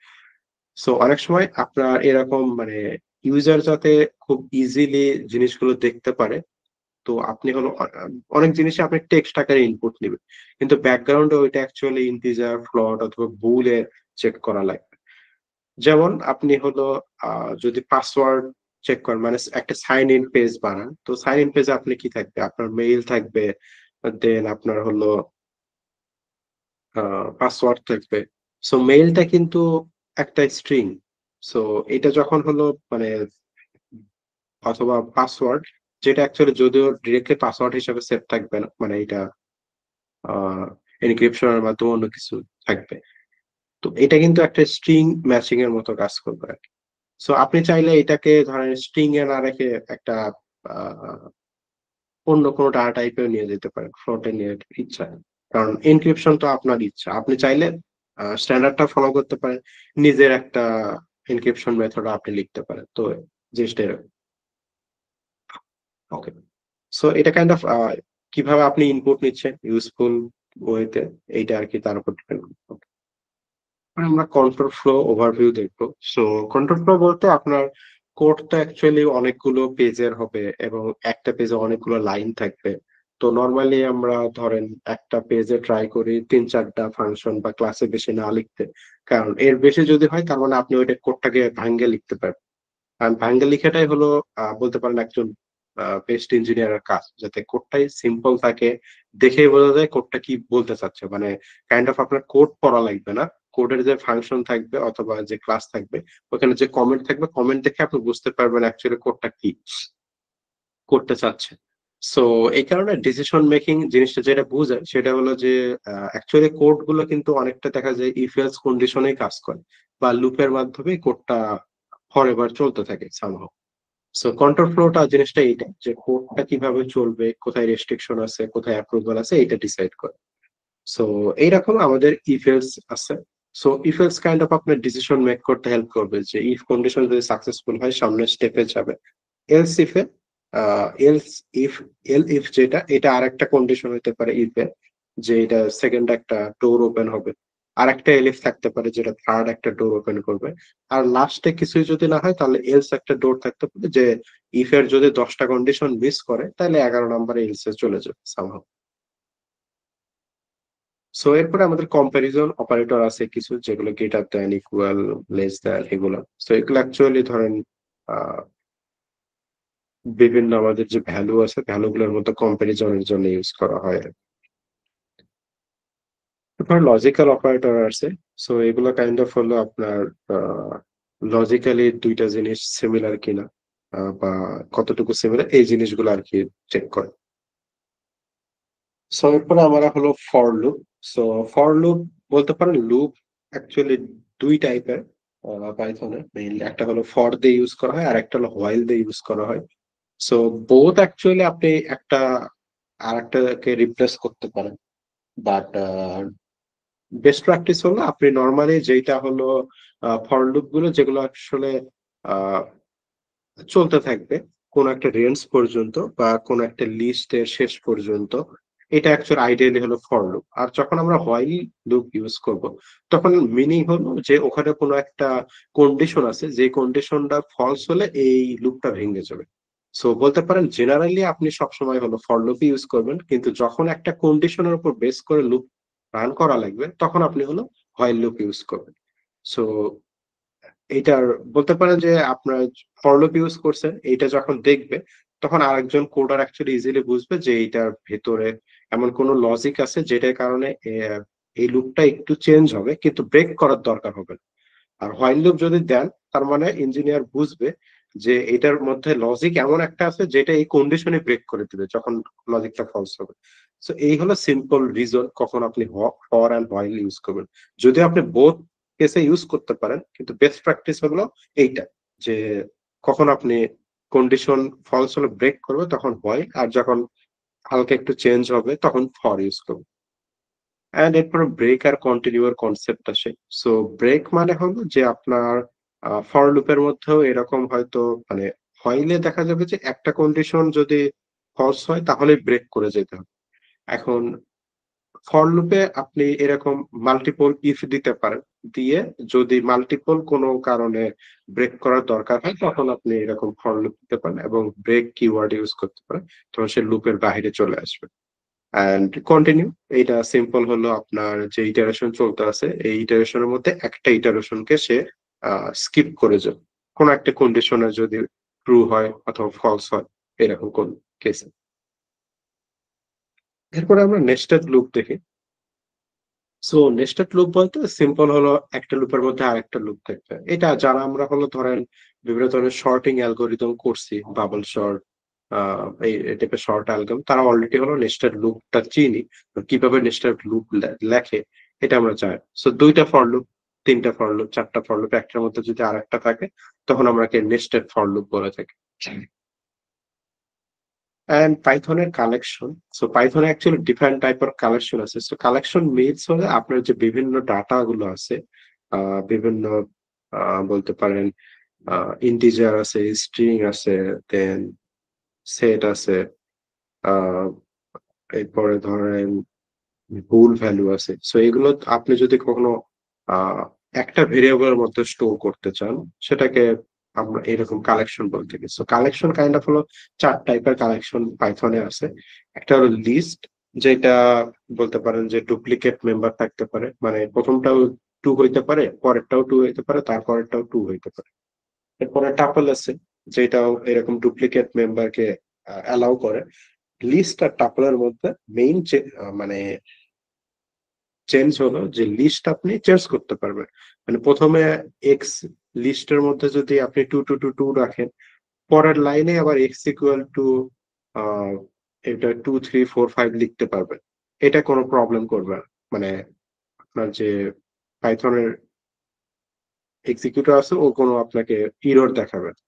সো অনেক সময় আপনার এরকম মানে ইউজার যাতে খুব ইজিলি জিনিসগুলো দেখতে পারে, তো আপনি হলো অনেক জিনিসে আপনি টেক্সট আকারে ইনপুট নিবেন, কিন্তু ব্যাকগ্রাউন্ডে ওইটা অ্যাকচুয়ালি ইন্টিজার, ফ্লোট অথবা বুলে চেক করা লাগবে। যেমন আপনি হলো যদি পাসওয়ার্ড চেক করেন, মানে একটা সাইন ইন পেজ বানান, তো সাইন ইন পেজে আপনি কি থাকবে, আপনার মেইল থাকবে, দেন আপনার হলো পাসওয়ার্ড থাকবে। সো মেইলটা কিন্তু একটা স্ট্রিং। সো এটা যখন হলো মানে অথবা পাসওয়ার্ড, যেটা অ্যাকচুয়ালি যদিও ডিরেক্টলি পাসওয়ার্ড হিসেবে সেট থাকবে না, মানে এটা এনক্রিপশনের মাধ্যমে অন্য কিছু থাকবে। তো এটা কিন্তু একটা স্ট্রিং ম্যাচিং এর মতো কাজ করবে আর কি। সো আপনি চাইলে এটাকে ধরেন স্ট্রিং এ না রেখে একটা আহ, অন্য কোনো ডাটা টাইপেও নিয়ে যেতে পারেন, ফ্লোটে নিয়ে ইচ্ছা। কারণ এনক্রিপশন তো আপনার ইচ্ছা, আপনি চাইলে স্ট্যান্ডার্ডটা ফলো করতে পারেন, নিজের একটা এনক্রিপশন মেথড আপনি লিখতে পারেন। তো জিনিসটা এরকম। ওকে। সো এটা কাইন্ড অফ কিভাবে আপনি ইনপুট নিচ্ছেন ইউজফুল ওয়েতে, এইটা আর কি তার উপর ডিপেন্ড করবে। আমরা কন্ট্রোল ফ্লো ওভারভিউ দেখবো। সো কন্ট্রোল ফ্লো বলতে আপনার কোডটা অ্যাকচুয়ালি অনেকগুলো পেজের হবে এবং একটা পেজে অনেকগুলো লাইন থাকবে। তো নর্মালি আমরা ধরেন একটা পেজে ট্রাই করি 3-4টা ফাংশন বা ক্লাসে বেশি না লিখতে, কারণ এর বেশি যদি হয় তার মানে আপনি ওইটা কোডটাকে ভাঙ্গে লিখতে পারবেন। কারণ ভাঙ্গে লিখাটাই হলো বলতে পারেন একজন বেস্ট ইঞ্জিনিয়ারের কাজ, যাতে কোডটাই সিম্পল থাকে, দেখেই বোঝা যায় কোডটা কি বলতে চাচ্ছে। মানে কাইন্ড অফ আপনার কোড পড়া লাগবে না, কোডের যে ফাংশন থাকবে অথবা যে ক্লাস থাকবে ওখানে যে কমেন্ট থাকবে, কমেন্ট দেখে আপনি বুঝতে পারবেন অ্যাকচুয়ালি কোডটা কি করতে চাচ্ছে। সো এই কারণে ডিসিশন মেকিং জিনিসটা যেটা বোঝায় সেটা হলো যে অ্যাকচুয়ালি কোড গুলো কিন্তু অনেকটা দেখা যায় ইফ এলস কন্ডিশনে কাজ করে বা লুপের মাধ্যমে কোডটা ফরএভার চলতে থাকে সামহাউ। সো কন্ট্রোল ফ্লোটা জিনিসটা এইটা যে কোডটা কিভাবে চলবে, কোথায় রেস্ট্রিকশন আছে, কোথায় অ্যাপ্রুভাল আছে, এটা ডিসাইড করে। সো এইরকম আমাদের ইফ এলস আছে। So if else kind of আপনার ডিসিশন মেক করতে হেল্প করবে যে ইফ কন্ডিশন যদি সাকসেসফুল হয় সামনের স্টেপে যাবে। এলস ইফে এলস ইফ এল ইফ যেটা, এটা আরেকটা কন্ডিশন হতে পারে ইফ এর, যে এটা সেকেন্ড একটা ডোর ওপেন হবে। আর একটা এলিফ থাকতে পারে যেটা থার্ড একটা ডোর ওপেন করবে। আর লাস্টে কিছুই যদি না হয় তাহলে এলস একটা ডোর থাকতে পারে যে ইফ এর যদি 10টা কন্ডিশন মিস করে তাহলে 11 নম্বরে এলস এ চলে যাবে সামহাউ। সো এরপরে আমাদের কম্পারিজন অপারেটর আছে কিছু, যেগুলো greater than, equal, less than, এগুলো। সো এগুলো অ্যাকচুয়ালি ধরেন আহ বিভিন্ন আমাদের যে ভ্যালু আছে ভ্যালু গুলোর মধ্যে কম্পারিজনের জন্য ইউজ করা হয়। তারপর লজিক্যাল অপারেটর আছে। সো এগুলো কাইন্ড অফ হলো আপনার লজিক্যালি দুইটা জিনিস সিমিলার কিনা বা কতটুকু সিমিলার এই জিনিসগুলো আর কি চেক করে। সো এরপরে আমরা হলো for loop. So for loop বলতে পারেন লুপ অ্যাকচুয়ালি দুই টাইপের পাইথনে মেইনলি, একটা হলো ফর দিয়ে ইউজ করা হয় আর একটা হলো হোয়াইল দিয়ে ইউজ করা হয়। সো বোথ অ্যাকচুয়ালি আপনি একটা আর একটাকে রিপ্লেস করতে পারেন, বাট বেস্ট প্র্যাকটিস হলো আপনি নর্মালি যেটা হলো ফর লুপ গুলো যেগুলো আসলে আহ, চলতে থাকবে কোন একটা রেঞ্জ পর্যন্ত বা কোন একটা লিস্টের শেষ পর্যন্ত, এটা অ্যাকচুয়ালি আইডিয়ালি হলো ফর লুপ। আর যখন আমরা হোয়াইল লুপ ইউজ করব, তখন মিনিং হলো যে ওখানে কোনো একটা কন্ডিশন আছে, যে কন্ডিশনটা ফলস হলে এই লুপটা ভেঙে যাবে। সো বলতে পারেন জেনারেলি আপনি সবসময় হলো ফর লুপ ইউজ করবেন, কিন্তু যখন একটা কন্ডিশনের উপর বেস করে লুপ রান করা লাগবে তখন আপনি হলো হোয়াইল লুপ ইউজ করবেন। সো এইটার বলতে পারেন যে আপনার ফর লুপ ইউজ করছেন, এইটা যখন দেখবে তখন আরেকজন কোডার অ্যাকচুয়ালি ইজিলি বুঝবে যে এইটার ভেতরে এমন কোনো লজিক আছে যেটার কারণে এই লুপটা একটু চেঞ্জ হবে কিন্তু ব্রেক করার দরকার হবে না। আর হোয়াইল লুপ যদি দেন, তার মানে ইঞ্জিনিয়ার বুঝবে যে এটার মধ্যে লজিক এমন একটা আছে যেটা এই কন্ডিশনে ব্রেক করে দিবে যখন লজিকটা ফলস হবে। সো এই হলো সিম্পল রিজন কখন আপনি ফর অ্যান্ড হোয়াইল ইউজ করবেন। যদি আপনি বোথ কেসে ইউজ করতে পারেন, কিন্তু বেস্ট প্র্যাকটিস হলো এইটা, যে কখন আপনি কন্ডিশন ফলস হলে ব্রেক করবে তখন হোয়াইল, আর যখন হালকা একটু চেঞ্জ হবে তখন ফর ইউজ করবে। এন্ড এরপরে ব্রেক আর কন্টিনিউ এর কনসেপ্ট আসে। সো ব্রেক মানে হলো যে আপনার ফর লুপের মধ্যেও এরকম হয়তো মানে হইলে দেখা যাবে যে একটা কন্ডিশন যদি ফলস হয় তাহলে ব্রেক করে যেতে হবে। এখন ফর লুপে আপনি এরকম মাল্টিপল ইফ দিতে পারেন, দিয়ে যদি মাল্টিপল কোনো কারণে ব্রেক করার দরকার হয় তখন আপনি এরকম ফর লুপ দিতে পারেন এবং ব্রেক কিওয়ার্ড ইউজ করতে পারেন, তখন সে লুপের বাইরে চলে আসবে। অ্যান্ড কন্টিনিউ, এইটা সিম্পল হলো আপনার যে ইটারেশন চলতে আছে এই ইটারেশনের মধ্যে একটা ইটারেশনকে সে স্কিপ করে যাবে কোন একটা কন্ডিশনে, যদি ট্রু হয় অথবা ফলস হয় এরকম কোন কেসে। এরপরে আমরা নেস্টেড লুপ দেখি। সো নেস্টেড লুপ বলতে সিম্পল হলো একটা লুপের মধ্যে আরেকটা লুপ থাকবে। এটা যারা আমরা হলো ধরেন বিভিন্ন ধরনের শর্টিং অ্যালগোরিদম করছি, বাবল শর্ট, এই টাইপের শর্ট অ্যালগম, তারা অলরেডি হলো নেস্টেড লুপটা চিনি, কিভাবে নেস্টেড লুপ লেখে এটা আমরা জানি। সো দুইটা ফর লুপ, তিনটা ফর লুপ, চারটা ফর লুপ, একটার মধ্যে যদি আরেকটা থাকে তখন আমরা নেস্টেড ফর লুপ বলে থাকি। And পাইথনের কালেকশন, সো পাইথনে অ্যাকচুয়ালি ডিফারেন্ট টাইপের কালেকশন আছে। সো কালেকশন মিনস হলে আপনার যে বিভিন্ন ডাটা গুলো আছে, বিভিন্ন বলতে পারেন ইন্টিজার আছে, স্ট্রিং আছে, দেন সেট আছে, আহ এরপরে ধরেন বুল ভ্যালু আছে। সো এগুলো আপনি যদি কখনো আহ একটা ভেরিয়েবলের মধ্যে স্টোর করতে চান, সেটাকে আমরা এরকম কালেকশন বলতে থাকি। সো কালেকশন কাইন্ড অফ হলো চার টাইপের কালেকশন পাইথনে আছে। একটা হলো লিস্ট, যেটা বলতে পারেন যে ডুপ্লিকেট মেম্বার থাকতে পারে, মানে প্রথমটাও টু হইতে পারে, পরেরটাও টু হইতে পারে, তারপরেরটাও টু হইতে পারে। এরপরে টাপল আছে, যেটাও এরকম ডুপ্লিকেট মেম্বারকে অ্যালাউ করে। লিস্ট আর টাপলের মধ্যে মেইন মানে চেঞ্জ হলো যে লিস্ট আপনি চেঞ্জ করতে পারবেন। মানে প্রথমে এক্স লিস্টের মধ্যে যদি আপনি টু টু টু টু রাখেন, পরের লাইনে আবার এক্স ইকুয়াল টু এটা 2 3 4 5 লিখতে পারবেন। এটা কোনো প্রবলেম করবে না। মানে আপনার যে পাইথনের এক্সিকিউটর আছে ও কোনো আপনাকে ইরর দেখাবে না।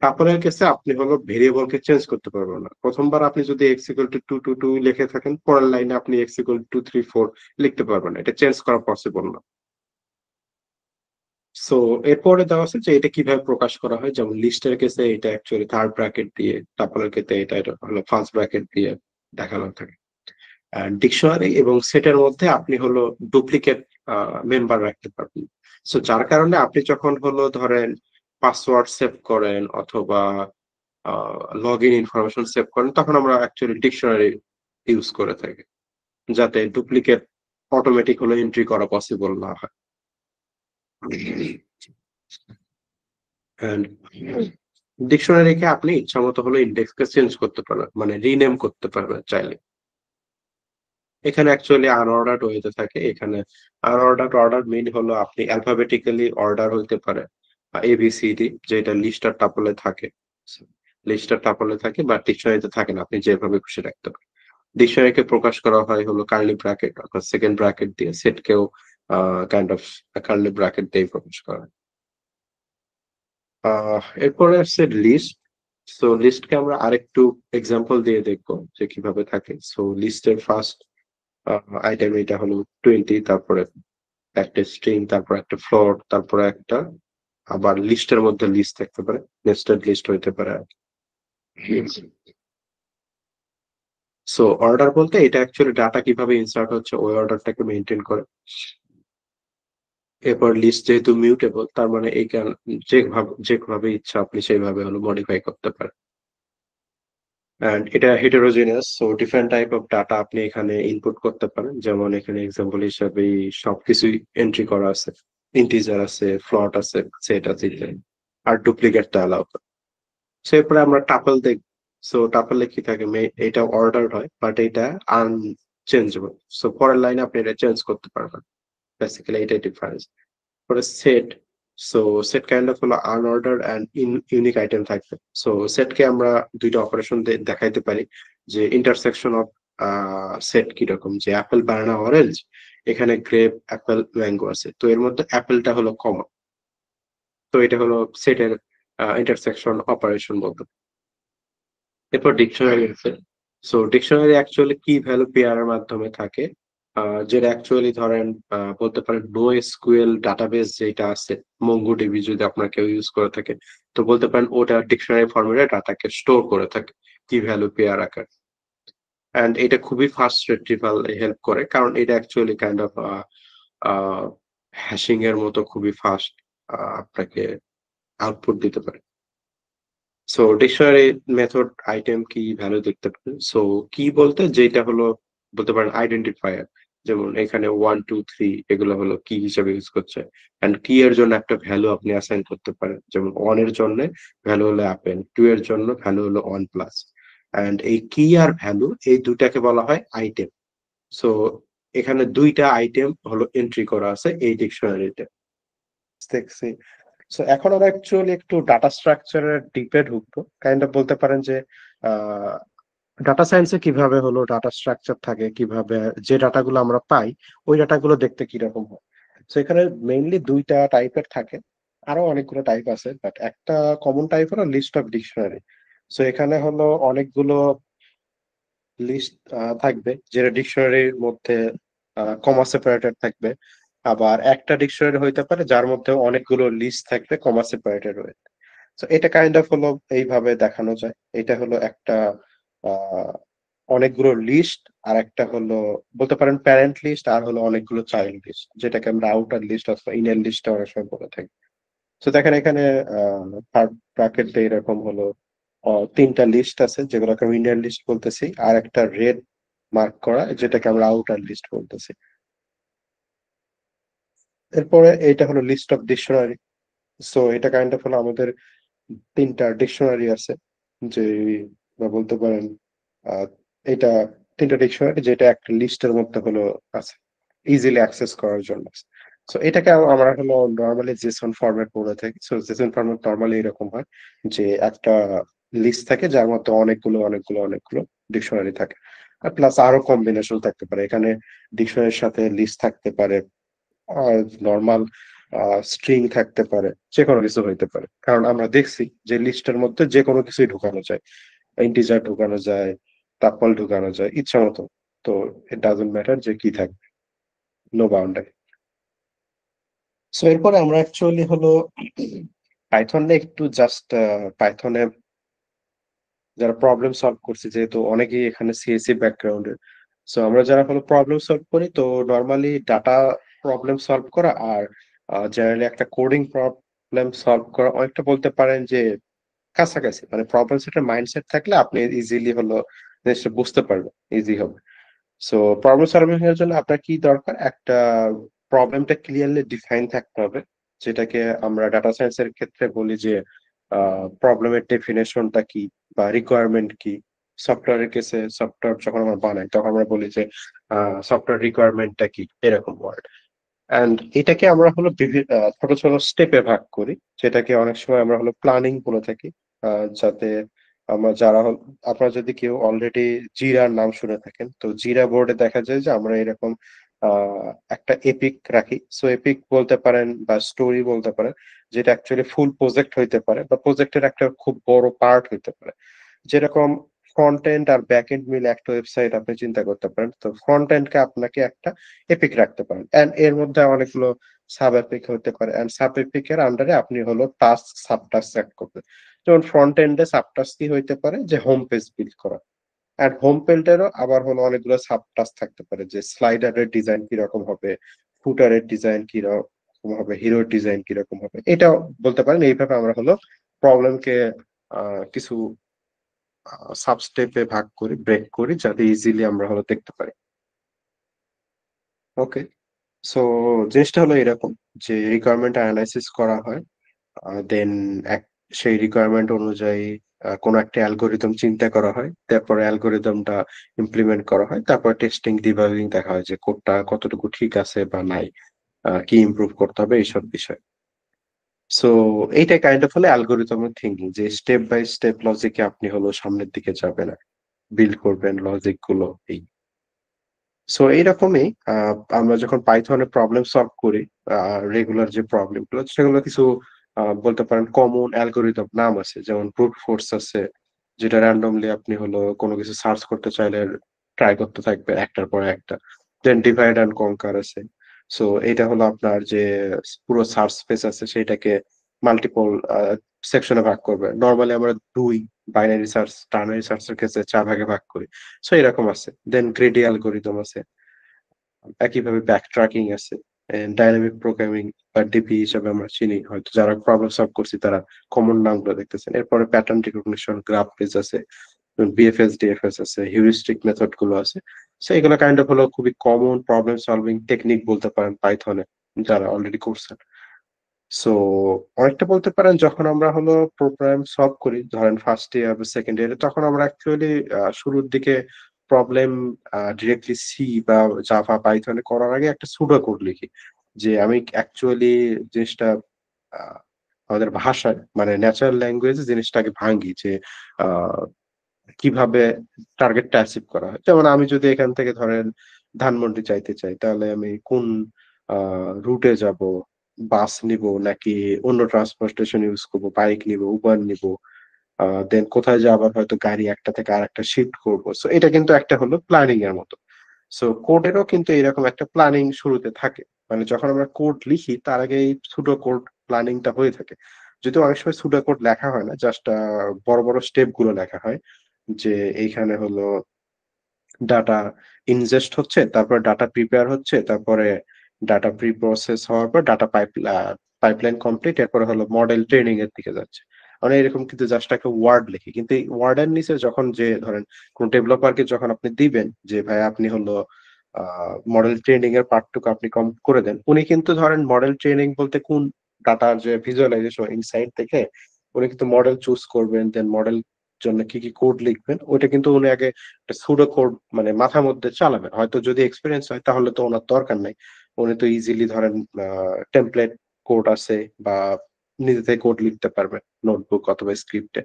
টাপলের কেসে আপনি হলো ভেরিয়েবলকে চেঞ্জ করতে পারবেন না। প্রথমবার আপনি যদি এক্স ইকুয়াল টু 2 2 2 লিখে থাকেন, পরের লাইনে আপনি এক্স ইকুয়াল টু 2 3 4 লিখতে পারবেন না, এটা চেঞ্জ করা পসিবল না। সো এরপরে দেওয়া আছে যে এটা কিভাবে প্রকাশ করা হয়, যেমন লিস্টের কেসে এটা অ্যাকচুয়ালি থার্ড ব্র্যাকেট দিয়ে, টাপলের ক্ষেত্রে এটা হলো ফার্স্ট ব্র্যাকেট দিয়ে দেখানো থাকে। ডিকশনারি এবং সেটের মধ্যে আপনি হলো ডুপ্লিকেট মেম্বার রাখতে পারবেন। সো যার কারণে আপনি যখন হলো ধরেন পাসওয়ার্ড সেভ করেন অথবা লগ ইন ইনফরমেশন সেভ করেন, তখন আমরা অ্যাকচুয়ালি ডিকশনারি ইউজ করে থাকি, যাতে ডুপ্লিকেট অটোমেটিক হলো এন্ট্রি করা পসিবল না হয়। ডিকশনারিকে আপনি ইচ্ছামতো হলো ইন্ডেক্সকে চেঞ্জ করতে পারবেন, মানে রিনেম করতে পারবেন চাইলে। এখানে অ্যাকচুয়ালি আনঅর্ডার্ড ওয়েতে থাকে। এখানে আনঅর্ডার্ড অর্ডার মিন হলো আপনি অ্যালফাবেটিক্যালি অর্ডার হইতে পারে এবিসিডি, যেটা লিস্ট আর টাপলে থাকে। লিস্ট আর টাপলে থাকে বা ডিকশনারিতে থাকে না, আপনি যেভাবে খুশি রাখতে পারেন। ডিকশনারিকে প্রকাশ করা হয় হলো কার্লি ব্র্যাকেট অর্থাৎ সেকেন্ড ব্র্যাকেট দিয়ে, সেটকেও কাইন্ড অফ কার্লি ব্র্যাকেট দিয়ে প্রকাশ করা হয়। এরপরে আসছে লিস্ট। সো লিস্টকে আমরা আরেকটু এক্সাম্পল দিয়ে দেখবো যে কিভাবে থাকে। সো লিস্টের ফার্স্ট আইটেম এটা হলো 20, তারপরে একটা স্ট্রিং, তারপর একটা ফ্লোট, তারপরে একটা আবার লিস্টের মধ্যে লিস্ট থাকতে পারে, নেস্টেড লিস্ট হইতে পারে। সো অর্ডার বলতে এটা অ্যাকচুয়ালি ডাটা কিভাবে ইনসার্ট হচ্ছে ওই অর্ডারটাকে মেনটেন করে। এরপর লিস্ট যেহেতু মিউটেবল, তার মানে যেভাবে ইচ্ছা আপনি সেইভাবে হলো মডিফাই করতে পারেন। অ্যান্ড এটা heterogeneous, so different type of data আপনি এখানে ইনপুট করতে পারেন। যেমন এখানে এক্সাম্পল হিসাবে সবকিছুই এন্ট্রি করা আছে, ইন্টিজার আছে, ফ্লট আছে, সেট আছে ইত্যাদি। আর ডুপ্লিকেটটা অ্যালাউ করে। সো এরপরে আমরা টাপল দেখব। সো টাপলে কি থাকে, এটা অর্ডার হয় বাট এটা আনচেঞ্জেবল। সো পরের লাইনে আপনি এটা চেঞ্জ করতে পারবেন। বেসিক্যালি এটাই ডিফারেন্স। পরে set. So set kind of হলো আনঅর্ডার অ্যান্ড ইউনিক আইটেম থাকবে। সো সেটকে আমরা দুইটা অপারেশন দেখাইতে পারি, যে ইন্টারসেকশন অফ সেট কিরকম, যে অ্যাপেল, বানানা, অরেঞ্জ, এখানে গ্রেপ, অ্যাপেল, ম্যাঙ্গো আছে, তো এর মধ্যে অ্যাপেলটা হলো কমন। তো এটা হলো সেটের ইন্টারসেকশন অপারেশন বলতে। এরপর ডিকশনারি আছে। সো ডিকশনারি অ্যাকচুয়ালি কি ভ্যালু পেয়ারের মাধ্যমে থাকে, যেটা অ্যাকচুয়ালি ধরেন বলতে পারেন নো এসকিউএল ডাটাবেস যেটা আছে, মঙ্গোডিবি যদি আপনার কেউ ইউজ করে থাকে, তো বলতে পারেন ওটা ডিকশনারি ফরম্যাটে ডাটাকে স্টোর করে থাকে কি ভ্যালু পেয়ার আকার। অ্যান্ড এটা খুবই ফাস্ট রিট্রিভাল হেল্প করে, কারণ এটা অ্যাকচুয়ালি কাইন্ড অফ হ্যাশিং এর মতো খুবই ফাস্ট আপনাকে আউটপুট দিতে পারে। সো ডিকশনারি মেথড আইটেম কি ভ্যালু দেখতে পারেন। সো কি বলতে যেটা হলো বলতে পারেন আইডেন্টিফায়ার, যেমন এখানে 1 2 3 এগুলো হলো কি হিসেবে ইউজ করছে। এন্ড কি এর জন্য একটা ভ্যালু আপনি অ্যাসাইন করতে পারেন, যেমন 1 এর জন্য ভ্যালু হলো অ্যাপেল, 2 এর জন্য ভ্যালু হলো 1 প্লাস। এন্ড এই কি আর ভ্যালু এই দুইটাকে বলা হয় আইটেম। সো এখানে দুইটা আইটেম হলো এন্ট্রি করা আছে এই ডিকশনারিতে দেখছি। সো এখন আমরা অ্যাকচুয়ালি একটু ডাটা স্ট্রাকচারের ডিপে ঢুকবো, কাইন্ড অফ বলতে পারেন যে ডাটা সায়েন্সে কিভাবে হলো ডাটা স্ট্রাকচার থাকে, কিভাবে যে ডাটাগুলো আমরা পাই ওই ডাটাগুলো দেখতে কিরকম হয়। তো এখানে মেইনলি দুইটা টাইপের থাকে, আরো অনেকগুলো টাইপ আছে, বাট একটা কমন টাইপ হলো লিস্ট অফ ডিকশনারি। সো এখানে হলো অনেকগুলো লিস্ট থাকবে, যেটা ডিকশনারির মধ্যে কমা সেপারেটেড থাকবে। আবার একটা ডিকশনারি হইতে পারে যার মধ্যে অনেকগুলো লিস্ট থাকবে কমা সেপারেটেড হয়ে। তো এটা কাইন্ড অফ হলো এইভাবে দেখানো যায়। এটা হলো একটা আহ অনেকগুলো লিস্ট, আর একটা হলো বলতে পারেন প্যারেন্ট লিস্ট, আর হলো অনেকগুলো চাইল্ড লিস্ট, যেটাকে আমরা আউটার লিস্ট অথবা ইনার লিস্ট অনেক সময় বলে থাকি। তো দেখেন এখানে থার্ড ব্র্যাকেটে এরকম হলো তিনটা লিস্ট আছে, যেগুলোকে আমি ইন্ডিয়ান লিস্ট বলতেছি, আর একটা রেড মার্ক করা যেটাকে আমরা আউটার লিস্ট বলতেছি। এরপরে এটা হলো লিস্ট অফ ডিকশনারি। সো এটা কাইন্ড অফ হলো আমাদের তিনটা ডিকশনারি আছে, যে বা বলতে পারেন আহ এটা তিনটা ডিকশনারি যেটা একটা লিস্টের মধ্যে হলো আছে, ইজিলি অ্যাক্সেস করার জন্য। সো এটাকে আমরা হলো নর্মালি জেসন ফরম্যাট বলে থাকি। সো জেসন ফরম্যাট নর্মালি এরকম হয় যে একটা লিস্ট থাকে যার মধ্যে অনেকগুলো ডিকশনারি থাকে, আর প্লাস আরো কম্বিনেশন থাকতে পারে। এখানে ডিকশনারির সাথে লিস্ট থাকতে পারে, নর্মাল স্ট্রিং থাকতে পারে, যে কোনো কিছু হইতে পারে, কারণ আমরা দেখছি যে লিস্টের মধ্যে যে কোনো কিছুই ঢুকানো যায়, ইন্টিজার ঢুকানো যায়, টাপল ঢুকানো যায় ইচ্ছা মতো। তো ইট ডাজন্ট ম্যাটার যে কি থাকবে, নো বাউন্ডারি। সো এরপরে আমরা অ্যাকচুয়ালি হলো পাইথনে একটু জাস্ট পাইথনে যারা প্রবলেম সলভ করছি, যেহেতু অনেকেই এখানে সিএসসি ব্যাকগ্রাউন্ডের, সো আমরা যারা হলো প্রবলেম সলভ করি, তো নর্মালি ডাটা প্রবলেম সলভ করা আর জেনারেলি একটা কোডিং প্রবলেম সলভ করা অনেকটা বলতে পারেন যে কাছাকাছি। মানে প্রবলেম সেটের মাইন্ডসেট থাকলে আপনি ইজিলি হলো জিনিসটা বুঝতে পারবেন, ইজি হবে। সো প্রবলেম সলভিং এর জন্য আপনার কি দরকার, একটা প্রবলেমটা ক্লিয়ারলি ডিফাইন থাকতে হবে, যেটাকে আমরা ডাটা সায়েন্সের ক্ষেত্রে বলি যে প্রবলেমের ডেফিনেশনটা কি বা রিকোয়ারমেন্ট কি। সফটওয়্যারের কেসে সফটওয়্যার যখন আমরা বানাই তখন আমরা বলি যে সফটওয়্যার রিকোয়ারমেন্টটা কি, এরকম ওয়ার্ড। এন্ড এটাকে আমরা হলো ছোট ছোট স্টেপে ভাগ করি, যেটাকে অনেক সময় আমরা হলো প্ল্যানিং বলে থাকি। যাতে আমরা আপনারা যদি কেউ অলরেডি জিরার নাম শুনে থাকেন, তো জিরা বোর্ডে দেখা যায় যে আমরা এরকম একটা এপিক রাখি। সো এপিক বলতে পারেন বা স্টোরি বলতে পারেন, যেটা অ্যাকচুয়ালি ফুল প্রজেক্ট হইতে পারে বা প্রজেক্টের একটা খুব বড় পার্ট হইতে পারে। যেরকম ফ্রন্ট এন্ড আর ব্যাক এন্ড মিলে একটা ওয়েবসাইট আপনি চিন্তা করতে পারেন, তো ফ্রন্ট এন্ডকে আপনাকে একটা এপিক রাখতে পারেন, এন্ড এর মধ্যে অনেকগুলো সাব এপিক হতে পারে, এন্ড সাব এপিকের আন্ডারে আপনি হলো টাস্ক সাব টাস্ক সেট করবেন। যেমন ফ্রন্ট এন্ডে সাব টাস্ক কি হইতে পারে, যে হোম পেজ বিল্ড করা, আর হোম পেজেরও আবার হলো অনেকগুলো সাব টাস্ক থাকতে পারে, যে স্লাইডারের ডিজাইন কিরকম হবে, ফুটারের ডিজাইন কিরকম হবে, হিরোর ডিজাইন কিরকম হবে, এটাও বলতে পারেন। এইভাবে আমরা হলো প্রবলেমকে কিছু সাব স্টেপে ভাগ করি, ব্রেক করি, যাতে ইজিলি আমরা হলো দেখতে পারি। ওকে, সো জিনিসটা হলো এরকম যে রিকোয়ারমেন্ট অ্যানালাইসিস করা হয়, দেন সেই রিকোয়ারমেন্ট অনুযায়ী কোনো একটা অ্যালগোরিদম চিন্তা করা হয়, তারপরে অ্যালগোরিদমটা ইমপ্লিমেন্ট করা হয়, তারপর টেস্টিং ডিবাগিং দেখা হয় যে কোডটা কতটুকু ঠিক আছে বা নাই, কি ইমপ্রুভ করতে হবে, এইসব বিষয়। সো এইটা কাইন্ড অফ হলো অ্যালগোরিদমের থিঙ্কিং, যে স্টেপ বাই স্টেপ লজিকে আপনি হলো সামনের দিকে যাবেন, বিল্ড করবেন লজিক গুলো। এই সো এইরকমই আমরা যখন পাইথনে প্রবলেম সলভ করি, রেগুলার যে প্রবলেম গুলো সেগুলো কিছু বলতে পারেন কমন অ্যালগোরিদম নাম আছে, যেমন ব্রুট ফোর্স আছে, যেটা র্যান্ডমলি আপনি হলো কোনো কিছু সার্চ করতে চাইলে ট্রাই করতে থাকবে একটার পর একটা। দেন ডিভাইড অ্যান্ড কনকার আছে। সো এটা হলো আপনার যে পুরো সার্চ স্পেস আছে সেটাকে মাল্টিপল সেকশনে ভাগ করবে। নর্মালি আমরা দুই, বাইনারি সার্চ টার্নারি সার্চের ক্ষেত্রে 4 ভাগে ভাগ করি। সো এরকম আছে। দেন গ্রেডি অ্যালগোরিদম আছে। একইভাবে ব্যাক ট্র্যাকিং আছে। ডাইনামিক প্রোগ্রামিং বা ডিপি হিসেবে আমরা চিনি, হয়তো যারা প্রবলেম সলভ করছি তারা কমন নামগুলো দেখতেছেন। এরপরে প্যাটার্ন রিকগনিশন, গ্রাফ পেজ আছে, বিএফএস, ডিএফএস আছে, হিউরিস্টিক মেথড গুলো আছে। সো এগুলো কাইন্ড অফ হলো খুবই কমন প্রবলেম সলভিং টেকনিক বলতে পারেন পাইথনে, যারা অলরেডি করছেন। সো অনেকটা বলতে পারেন যখন আমরা হলো প্রোগ্রাম সলভ করি, ধরেন ফার্স্ট ইয়ার বা সেকেন্ড ইয়ারে, তখন আমরা অ্যাকচুয়ালি শুরুর দিকে প্রবলেম ডিরেক্টলি সি বা জাভা পাইথনে করার আগে একটা সুডো কোড লিখি, যে আমি অ্যাকচুয়ালি জিনিসটা আহ, আমাদের ভাষায় মানে ন্যাচারাল ল্যাঙ্গুয়েজে জিনিসটাকে ভাঙি, যে আহ, কিভাবে টার্গেটটা অ্যাচিভ করা হয়। যেমন আমি যদি এখান থেকে ধরেন ধানমন্ডি যাইতে চাই, তাহলে আমি কোন রুটে যাব, বাস নিব নাকি অন্য ট্রান্সপোর্টেশন ইউজ করব, বাইক নিব, উবার নিব, দেন কোথায় যাবার হয়তো গাড়ি একটা থেকে আরেকটা শিফট করব। সো এটা কিন্তু একটা হলো প্ল্যানিং এর মতো। সো কোডেরও কিন্তু এরকম একটা প্ল্যানিং শুরুতে থাকে, মানে যখন আমরা কোড লিখি তার আগে এই সুডো কোড প্ল্যানিংটা হয়ে থাকে। যদিও অনেক সময় সুডো কোড লেখা হয় না, জাস্ট বড় বড় স্টেপ গুলো লেখা হয়, যে এইখানে হলো ডাটা ইনজেস্ট হচ্ছে, তারপর ডাটা প্রিপেয়ার হচ্ছে, তারপরে ডাটা প্রি প্রসেস হওয়ার পর ডাটা পাইপলাইন কমপ্লিট, এরপরে হলো মডেল ট্রেনিং এর দিকে যাচ্ছে। মানে এরকম কিন্তু জাস্ট একটা ওয়ার্ড লিখি, কিন্তু এই ওয়ার্ডের নিচে যখন যে ধরেন কোন ডেভেলপারকে যখন আপনি দিবেন যে ভাই আপনি হলো মডেল ট্রেনিং এর পার্টটুকু আপনি কম করে দেন, উনি কিন্তু ধরেন মডেল ট্রেনিং বলতে কোন ডাটার যে ভিজুয়ালাইজেশন ইনসাইট থেকে উনি কিন্তু মডেল চুজ করবেন, দেন মডেল জন্য কি কি কোড লিখবেন ওইটা কিন্তু উনি আগে একটা সুডো কোড মানে মাথার মধ্যে চালাবেন। হয়তো যদি এক্সপিরিয়েন্স হয় তাহলে তো ওনার দরকার নাই, উনি তো ইজিলি ধরেন টেমপ্লেট কোড আছে বা নিজে থেকে কোড লিখতে পারবেন নোটবুক অথবা স্ক্রিপ্টে।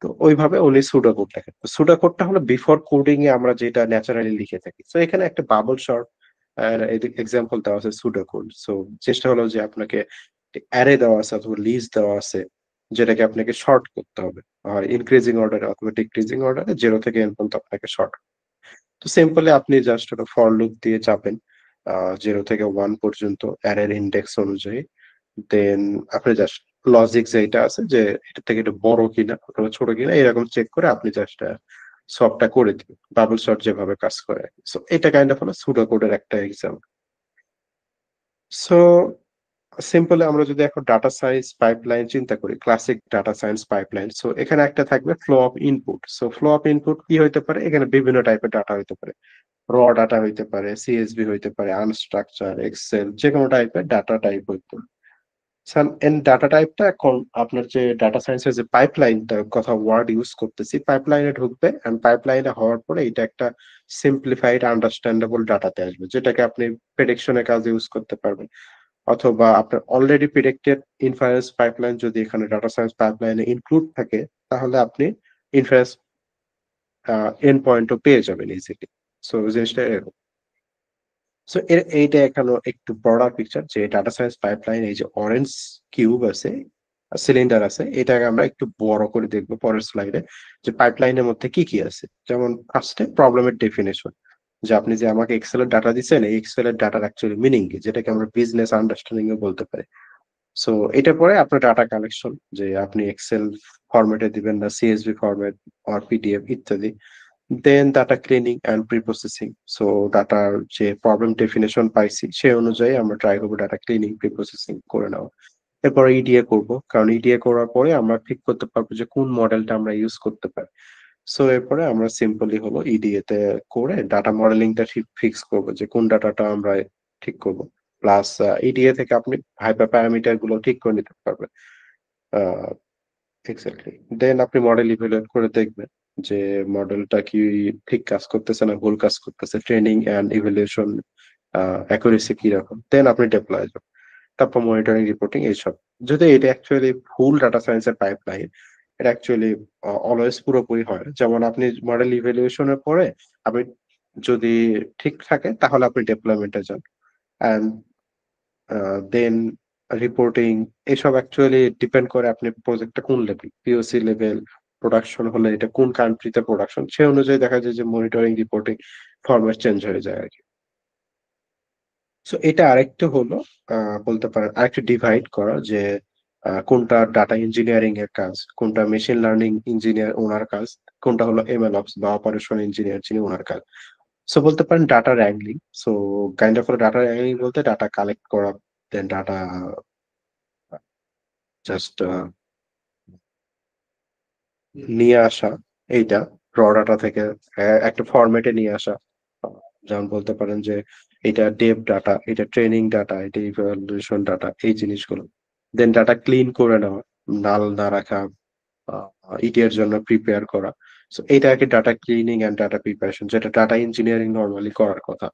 তো ওইভাবে উনি সুডো কোড লেখেন। তো সুডো কোডটা হলো বিফোর কোডিং এ আমরা যেটা ন্যাচারালি লিখে থাকি। তো এখানে একটা বাবল শর্ট এক্সাম্পল দেওয়া আছে সুডো কোড। সো চেষ্টা হলো যে আপনাকে অ্যারে দেওয়া আছে অথবা লিস্ট দেওয়া আছে, যেটাকে আপনাকে শর্ট করতে হবে, হয় ইনক্রিজিং অর্ডারে অথবা ডিক্রিজিং অর্ডারে, 0 থেকে n পর্যন্ত আপনাকে শর্ট। তো সিম্পলি আপনি জাস্ট একটা ফর লুপ দিয়ে যাবেন 0 থেকে 1 পর্যন্ত অ্যারের ইন্ডেক্স অনুযায়ী। দেন আপনি জাস্ট লজিক যেটা আছে যে এটা থেকে এটা বড় কিনা অথবা ছোট কিনা এরকম চেক করে আপনি জাস্ট সবটা করে দিবেন, বাবল শর্ট যেভাবে কাজ করে। সো এটা কাইন্ড অফ হলো সুডো কোডের একটা এক্সাম্পল। সো সিম্পলি আমরা যদি এখন ডাটা সায়েন্স পাইপলাইন চিন্তা করি, classic data science pipeline, so এখানে একটা থাকবে flow of input. So flow of input কি হইতে পারে, এখানে বিভিন্ন টাইপের ডাটা হইতে পারে, র ডাটা হইতে পারে, সিএসভি হইতে পারে, আনস্ট্রাকচার, এক্সেল, যে কোনো টাইপের ডাটা টাইপ হইতে পারে। এন্ড ডাটা টাইপটা এখন আপনার যে ডাটা সায়েন্সের যে পাইপলাইনটার কথা ওয়ার্ড ইউজ করতেছি, পাইপলাইনে ঢুকবে এন্ড পাইপলাইনে হওয়ার পরে এটা একটা সিম্পলিফাইড আন্ডারস্ট্যান্ডেবল ডাটাতে আসবে, যেটাকে আপনি প্রেডিকশনের কাজে ইউজ করতে পারবেন, অথবা আপনার অলরেডি প্রেডিক্টেড ইনফারেন্স পাইপলাইন যদি এখানে ডাটা সায়েন্স পাইপলাইনে ইনক্লুড থাকে, তাহলে আপনি ইনফারেন্স এন্ড পয়েন্টও পেয়ে যাবেন ইজিলি। সো জিনিসটা এরকম। সো এইটা এখানে একটু ব্রডার পিকচার, যে ডাটা সায়েন্স পাইপলাইন এই যে অরেঞ্জ কিউব আছে, সিলিন্ডার আছে, এটাকে আমরা একটু বড় করে দেখবো পরের স্লাইডে, যে পাইপলাইনের মধ্যে কি কি আছে। যেমন ফার্স্টে প্রবলেমের ডেফিনেশন, যে আপনি যে আমাকে এক্সেল এর ডাটা দিচ্ছেন, এই এক্সেল এর ডাটার অ্যাকচুয়ালি মিনিং কি, যেটাকে আমরা বিজনেস আন্ডারস্ট্যান্ডিং এ বলতে পারি। সো এটা পরে আপনার ডাটা কালেকশন, যে আপনি এক্সেল ফরম্যাটে দিবেন না সিএসভি ফরম্যাট আর পিডিএফ ইত্যাদি। Then data cleaning and preprocessing. So ডাটার যে প্রবলেম ডেফিনেশন পাইছি সেই অনুযায়ী আমরা ট্রাই করবো ডাটা ক্লিনিং প্রিপ্রসেসিং করে নেওয়া। এরপর ইডিএ করব, কারণ ইডিএ করার পরে আমরা ঠিক করতে পারবো যে কোন মডেলটা আমরা ইউজ করতে পারি। সো এরপরে আমরা সিম্পলি হলো ইডিএ তে করে ডাটা মডেলিংটা ঠিক ফিক্স করব যে কোন ডাটাটা আমরা ঠিক করব। প্লাস ইডিএ থেকে আপনি হাইপার প্যারামিটার গুলো ঠিক করে নিতে পারবেন। এক্স্যাক্টলি। দেন আপনি মডেল ইভ্যালুয়েট করে দেখবেন যে মডেলটা কি ঠিক কাজ করতেছে না ভুল কাজ করতেছে, ট্রেনিং এন্ড ইভ্যালুয়েশন অ্যাকুরেসি কিরকম। দেন আপনি ডিপ্লয় যাবেন। তারপর মনিটরিং রিপোর্টিং এইসব। যদি এটা অ্যাকচুয়ালি ফুল ডাটা সায়েন্সের পাইপলাইন, এটা অ্যাকচুয়ালি অলওয়েজ পুরোপুরি হয় না। যেমন আপনি মডেল ইভ্যালুয়েশন এর পরে আপনি যদি ঠিক থাকে তাহলে আপনি ডেপ্লয়মেন্টে যান। অ্যান্ড দেন রিপোর্টিং এসব অ্যাকচুয়ালি ডিপেন্ড করে আপনি প্রজেক্টটা কোন লেভেল, পিওসি লেভেল, প্রোডাকশন হলে এটা কোন কান্ট্রিতে প্রোডাকশন, সে অনুযায়ী দেখা যায় যে মনিটরিং রিপোর্টিং ফরম্যাট চেঞ্জ হয়ে যায় আরকি। সো এটা আরেকটু হলো বলতে পারেন আরেকটু ডিভাইড করা যে কোনটা ডাটা ইঞ্জিনিয়ারিং এর কাজ, কোনটা মেশিন লার্নিং ইঞ্জিনিয়ার ওনার কাজ, কোনটা হলো এমএলঅপস বা অপারেশন ইঞ্জিনিয়ার যিনি ওনার কাজ। সো বলতে পারেন data wrangling। So kind of data wrangling বলতে ডাটা কালেক্ট করা, দেন ডাটা জাস্ট নিয়ে আসা, এইটা র ডাটা থেকে একটা ফরম্যাটে নিয়ে আসা। যেমন বলতে পারেন যে এটা ডেভ ডাটা, এটা ট্রেনিং ডাটা, এটা ইভ্যালুয়েশন ডাটা, এই জিনিসগুলো। দেন ডাটা ক্লিন করে নেওয়া, নাল না রাখা, ইটির জন্য প্রিপেয়ার করা। সো এটা আর কি data cleaning and data preparation, যেটা ডাটা ইঞ্জিনিয়ারিং নর্মালি করার কথা।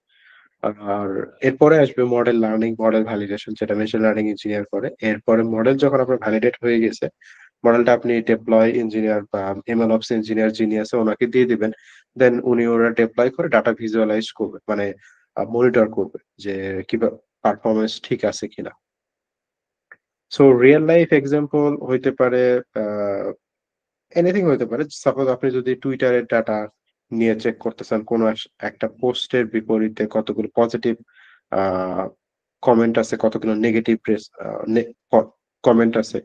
আর এরপরে আসবে মডেল লার্নিং, মডেল ভ্যালিডেশন, যেটা মেশিন লার্নিং ইঞ্জিনিয়ার করে। এরপরে মডেল যখন আপনার ভ্যালিডেট হয়ে গেছে, মডেলটা আপনি ডেপ্লয় ইঞ্জিনিয়ার বা এমএলঅপস ইঞ্জিনিয়ার যিনি আছে ওনাকে দিয়ে দিবেন। দেন উনি ওরা ডেপ্লয় করে ডাটা ভিজুয়ালাইজ করবে, মানে মনিটর করবে যে কিভাবে পারফরমেন্স ঠিক আছে কিনা। সো রিয়েল লাইফ এক্সাম্পল হইতে পারে এনিথিং হইতে পারে। সাপোজ আপনি যদি টুইটারের ডাটা নিয়ে চেক করতেছেন, কোন একটা পোস্টের বিপরীতে কতগুলো পজিটিভ কমেন্ট আছে, কতগুলো নেগেটিভ কমেন্ট আছে।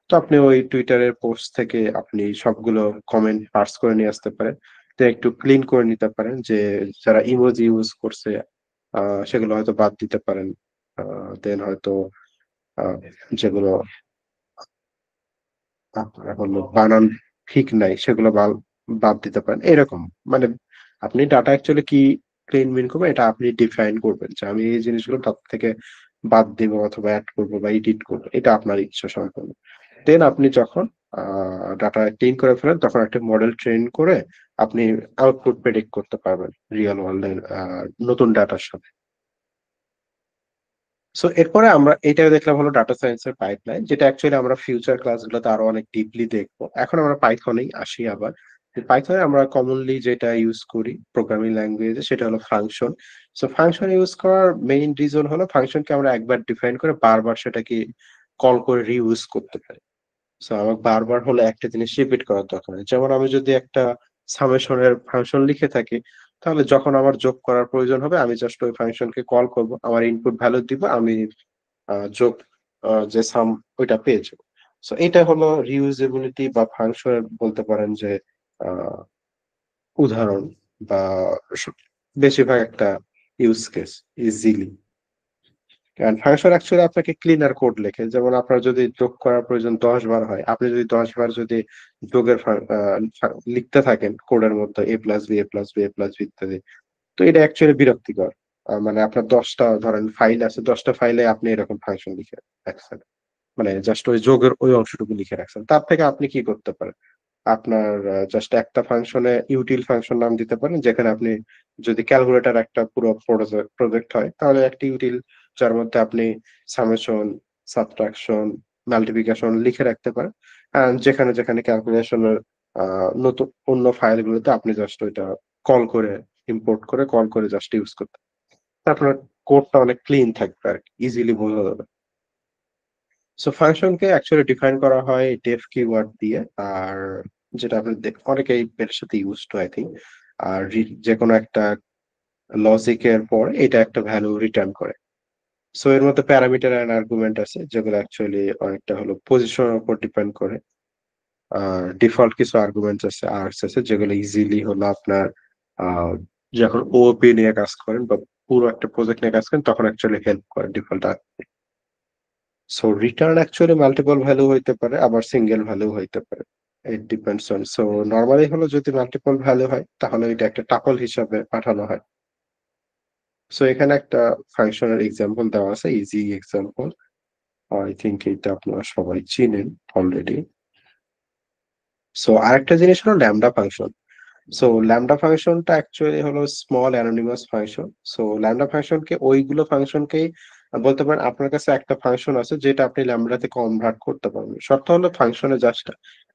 তো আপনি ওই টুইটারের পোস্ট থেকে আপনি সবগুলো কমেন্ট পার্স করে নিয়ে আসতে পারেন। তো একটু ক্লিন করে নিতে পারেন যে যারা ইমোজি ইউজ করছে সেগুলো হয়তো বাদ দিতে পারেন। দেন হয়তো আহ, যেগুলো আপনার হলো বানান ঠিক নাই সেগুলো বাদ দিতে পারেন এরকম। মানে আপনি ডাটা অ্যাকচুয়ালি কি ক্লিন মিন করবেন এটা আপনি ডিফাইন করবেন যে আমি এই জিনিসগুলো তার থেকে বাদ দিব অথবা অ্যাড করবো বা এডিট করবো, এটা আপনার ইচ্ছা সম্পন্ন। দেন আপনি যখন ডাটা ক্লিন করে ফেলেন তখন একটা মডেল ট্রেন করে আপনি আউটপুট প্রেডিক্ট করতে পারবেন রিয়েল ওয়ার্ল্ডের নতুন ডাটার সাথে। সো এরপরে আমরা এটা দেখলাম হলো ডাটা সায়েন্সের পাইপলাইন, যেটা অ্যাকচুয়ালি আমরা ফিউচার ক্লাসগুলোতে আরো অনেক ডিপলি দেখবো। এখন আমরা পাইথনেই আসি আবার। পাইথনে আমরা কমনলি যেটা ইউজ করি প্রোগ্রামিং ল্যাঙ্গুয়েজে সেটা হলো ফাংশন। সো ফাংশন ইউজ করার মেইন রিজন হলো ফাংশনকে আমরা একবার ডিফাইন করে বারবার সেটাকে কল করে রিইউজ করতে পারি। সো আমার বারবার হলো একটা জিনিস রিপিট করার দরকার নেই। যেমন আমি যদি একটা সামেশনের ফাংশন লিখে থাকি, তাহলে যখন আমার যোগ করার প্রয়োজন হবে আমি জাস্ট ওই ফাংশনকে কল করব, আমার ইনপুট ভ্যালু দিব, আমি যোগ যে সাম ওইটা পেয়ে যাবো। সো এটা হলো রিউজেবিলিটি বা ফাংশনের বলতে পারেন যে আহ, উদাহরণ বা স- বেশিরভাগ একটা ইউজ কেস ইজিলি। কারণ ফাংশন অ্যাকচুয়ালি আপনাকে ক্লিনার কোড লেখে। যেমন আপনার যদি যোগ করার প্রয়োজন 10 বার হয়, আপনি যদি 10 বার যদি যোগের লিখতে থাকেন কোডের মধ্যে a+b ইত্যাদি, তো এটা অ্যাকচুয়ালি বিরক্তিকর। মানে আপনার 10টা ধরেন ফাইল আছে, 10টা ফাইলে আপনি এরকম ফাংশন লিখে রাখছেন, মানে জাস্ট ওই যোগের ওই অংশটুকু লিখে রাখছেন। তার থেকে আপনি কি করতে পারেন, আপনার জাস্ট একটা ফাংশনে ইউটিল ফাংশন নাম দিতে পারেন, যেখানে আপনি যদি ক্যালকুলেটর একটা পুরো প্রজেক্ট হয় তাহলে একটা ইউটিল যার মধ্যে আপনি সামেশন, সাবট্রাকশন, মাল্টিপ্লিকেশন লিখে রাখতে পারেন। And যেখানে যেখানে ক্যালকুলেশনের নতুন অন্য ফাইলগুলোতে আপনি জাস্ট ওইটা কল করে ইম্পোর্ট করে কল করে জাস্ট ইউজ করতে, আপনার কোডটা অনেক ক্লিন থাকবে আর ইজিলি বোঝা যাবে। সো ফাংশনকে অ্যাকচুয়ালি ডিফাইন করা হয় ডেফ কিওয়ার্ড দিয়ে। আর যেটা আপনি অনেকেই এর সাথে ইউজ টু আই থিঙ্ক। আর যে কোনো একটা লজিকের পর এটা একটা ভ্যালু রিটার্ন করে। সো এর মধ্যে প্যারামিটার এন্ড আর্গুমেন্ট আছে যেগুলো অ্যাকচুয়ালি অনেকটা হলো পজিশনের উপর ডিপেন্ড করে। আর ডিফল্ট কিছু আর্গুমেন্টস আছে, আর্কস আছে, যেগুলো ইজিলি হলো আপনার আহ, যখন ওপি নিয়ে কাজ করেন বা পুরো একটা প্রজেক্ট নিয়ে কাজ করেন তখন অ্যাকচুয়ালি হেল্প করে default. So return actually multiple value হইতে পারে, আবার সিঙ্গেল ভ্যালু হইতে পারে। It depends on. So normally হলো যদি মাল্টিপল ভ্যালু হয় তাহলে এটা একটা টাপল হিসাবে পাঠানো হয়। সো এখানে একটা ফাংশনের এক্সাম্পল দেওয়া আছে, ইজি এক্সাম্পল। আই থিঙ্ক এটা আপনারা সবাই চিনেন অলরেডি। সো আরেকটা জিনিস হলো ল্যামডা ফাংশন। সো ল্যামডা ফাংশনটা অ্যাকচুয়ালি হলো small anonymous function. So lambda ফাংশনকে ওইগুলো ফাংশনকেই বলতে পারেন আপনার কাছে একটা ফাংশন আছে যেটা আপনি ল্যামডাতে কনভার্ট করতে পারবেন। শর্ত হলো ফাংশনে জাস্ট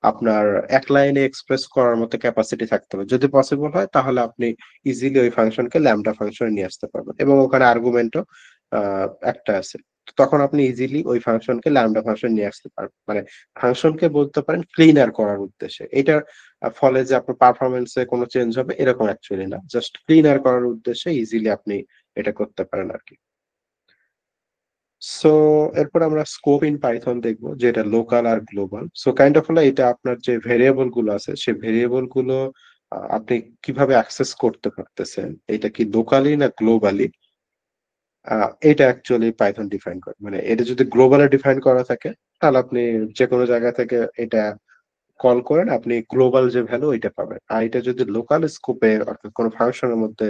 আপনার এক লাইনে এক্সপ্রেস করার মতো ক্যাপাসিটি থাকতে হবে। যদি পসিবল হয় তাহলে আপনি ইজিলি ওই ফাংশনকে ল্যামডা ফাংশনে নিয়ে আসতে পারবেন এবং ওখানে আর্গুমেন্টও একটা আছে। তো তখন আপনি ইজিলি ওই ফাংশনকে ল্যামডা ফাংশন নিয়ে আসতে পারবেন, মানে ফাংশনকে বলতে পারেন ক্লিনার করার উদ্দেশ্যে। এটা ফলে যে আপনার পারফরমেন্সে কোনো চেঞ্জ হবে এরকম অ্যাকচুয়ালি না, জাস্ট ক্লিনার করার উদ্দেশ্যে ইজিলি আপনি এটা করতে পারেন আর কি। সো এরপর আমরা স্কোপ ইন পাইথন দেখবো, যেটা লোকাল আর গ্লোবাল। সো কাইন্ড অফ হলো এটা আপনার যে ভেরিয়েবল গুলো আছে সেই ভেরিয়েবল গুলো আপনি কিভাবে অ্যাক্সেস করতে পারতেছেন, এটা কি লোকালি না গ্লোবালি, এটা অ্যাকচুয়ালি পাইথন ডিফাইন করে। মানে এটা যদি গ্লোবালে ডিফাইন করা থাকে তাহলে আপনি যে কোনো জায়গা থেকে এটা কল করেন, আপনি গ্লোবাল যে ভ্যালু ওইটা পাবেন। আর এটা যদি লোকাল স্কোপে অর্থাৎ কোনো ফাংশনের মধ্যে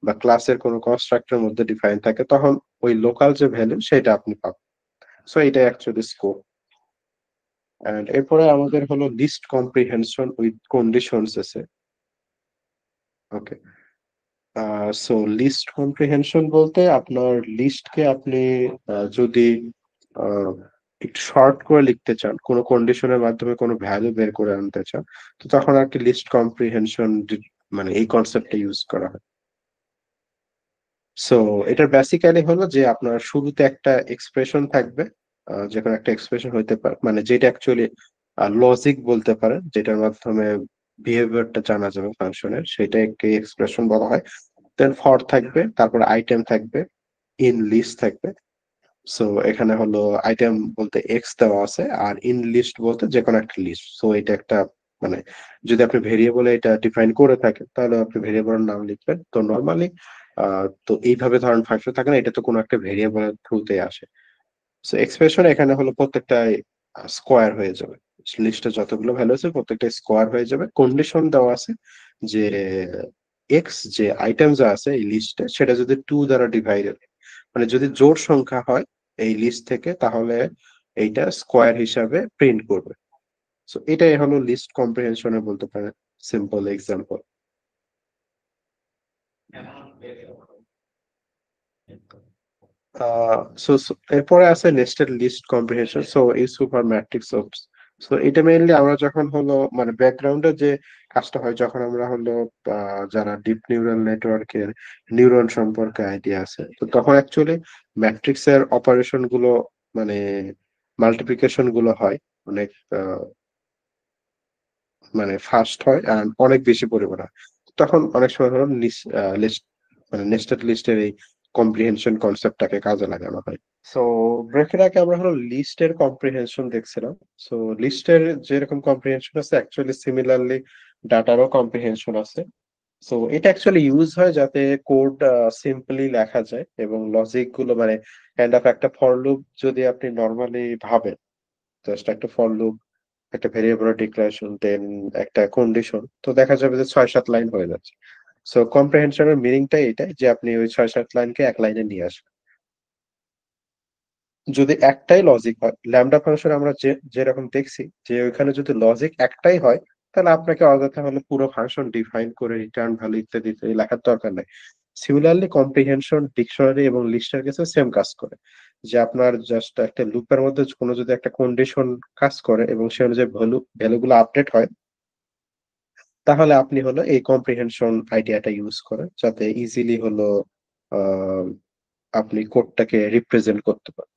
বা ক্লাসের কোনো কনস্ট্রাক্টরের মধ্যে ডিফাইন থাকে তখন ওই লোকাল যে ভ্যালু সেটা আপনি পাবেন। সো এটা অ্যাকচুয়ালি স্কোপ। এন্ড এরপরে আমাদের হলো লিস্ট কম্প্রিহেনশন উইথ কন্ডিশনস আছে। ওকে। সো লিস্ট কম্প্রিহেনশন বলতে আপনার লিস্টকে আপনি যদি আহ, একটু শর্ট করে লিখতে চান, কোনো কন্ডিশনের মাধ্যমে কোনো ভ্যালু বের করে আনতে চান, তো তখন আর কি লিস্ট কম্প্রিহেনশন মানে এই কনসেপ্টটা ইউজ করা হয়। সো এটার বেসিক্যালি হলো যে আপনার শুরুতে একটা এক্সপ্রেশন থাকবে, যে কোনো একটা এক্সপ্রেশন হইতে পারে, মানে যেটা অ্যাকচুয়ালি লজিক বলতে পারেন, যেটার মাধ্যমে বিহেভিয়ারটা জানা যাবে ফাংশনের, সেটা একটি এক্সপ্রেশন বলা হয়। দেন ফর থাকবে, তারপরে আইটেম থাকবে, ইন লিস্ট থাকবে। সো এখানে হলো আইটেম বলতে এক্স দেওয়া আছে আর ইন লিস্ট বলতে যে কোনো একটা লিস্ট। সো এটা একটা মানে যদি আপনি ভেরিয়েবলে এটা ডিফাইন করে থাকেন তাহলে আপনি ভেরিয়েবলের নাম লিখবেন। তো নর্মালি তো এইভাবে ধরেন ফাংশন থাকে না, এটা তো কোনো একটা ভেরিয়েবলের থ্রুতে আসে। সো এক্সপ্রেশন এখানে হলো প্রত্যেকটাই স্কোয়ার হয়ে যাবে। লিস্টে যতগুলো ভ্যালু আছে প্রত্যেকটা স্কোয়ার হয়ে যাবে। কন্ডিশন দেওয়া আছে যে এক্স যে আইটেম যা আছে এই লিস্টে সেটা যদি টু দ্বারা ডিভাইডেড, মানে যদি জোড় সংখ্যা হয় এই লিস্ট থেকে তাহলে এইটা স্কোয়ার হিসাবে প্রিন্ট করবে। সো এটাই হলো লিস্ট কম্প্রিহেনশনের বলতে পারেন সিম্পল এক্সাম্পল। সো এরপরে আছে নেস্টেড লিস্ট কম্প্রিহেনশন। সো এই সুপার ম্যাট্রিক্স অফ। সো এটা মেইনলি আমরা যখন হলো মানে ব্যাকগ্রাউন্ডে যে কাজটা হয় যখন আমরা হলো যারা ডিপ নিউরাল নেটওয়ার্কের নিউরন সম্পর্কে আইডিয়া আছে, তো তখন অ্যাকচুয়ালি ম্যাট্রিক্স এর অপারেশন গুলো মানে মাল্টিপ্লিকেশন গুলো হয় অনেক মানে ফাস্ট হয় আর অনেক বেশি পরিমাণে হয়। তখন অনেক সময় হলো লিস্ট মানে নেস্টেড লিস্টের এই কম্প্রিহেনশন কনসেপ্টটাকে কাজে লাগানো হয়। সো ব্রেকের আগে আমরা হলো লিস্টের কম্প্রিহেনশন দেখছিলাম। সো লিস্টের যেরকম কম্প্রিহেনশন আছে অ্যাকচুয়ালি সিমিলারলি ডাটারও কম্প্রিহেনশন আছে। সো এটা অ্যাকচুয়ালি ইউজ হয় যাতে কোড সিম্পলি লেখা যায় এবং লজিক গুলো মানে কাইন্ড অফ একটা ফর লুপ যদি আপনি নর্মালি ভাবেন, জাস্ট একটা ফর লুপ, একটা ভেরিয়েবলের ডিক্লারেশন, দেন একটা কন্ডিশন, তো দেখা যাবে যে ৬-৭ লাইন হয়ে যাচ্ছে। সো কম্প্রিহেনশনের মিনিংটাই এটাই যে আপনি ওই ৬-৭ লাইনকে এক লাইনে নিয়ে আসবেন। যদি একটাই লজিক হয়, ল্যামডা ফাংশন আমরা যেরকম দেখছি যে ওইখানে যদি লজিক একটাই হয় তাহলে আপনাকে অযথা হলে পুরো ফাংশন ডিফাইন করে রিটার্ন ভ্যালু ইত্যাদি ইত্যাদি লেখার দরকার নাই। সিমিলারলি কম্প্রিহেনশন ডিকশনারি এবং লিস্টের কাছে সেম কাজ করে, যে আপনার জাস্ট একটা লুপের মধ্যে কোনো যদি একটা কন্ডিশন কাজ করে এবং সে অনুযায়ী ভ্যালুগুলো আপডেট হয় তাহলে আপনি হলো এই কম্প্রিহেনশন আইডিয়াটা ইউজ করেন যাতে ইজিলি হলো আহ, আপনি কোডটাকে রিপ্রেজেন্ট করতে পারেন।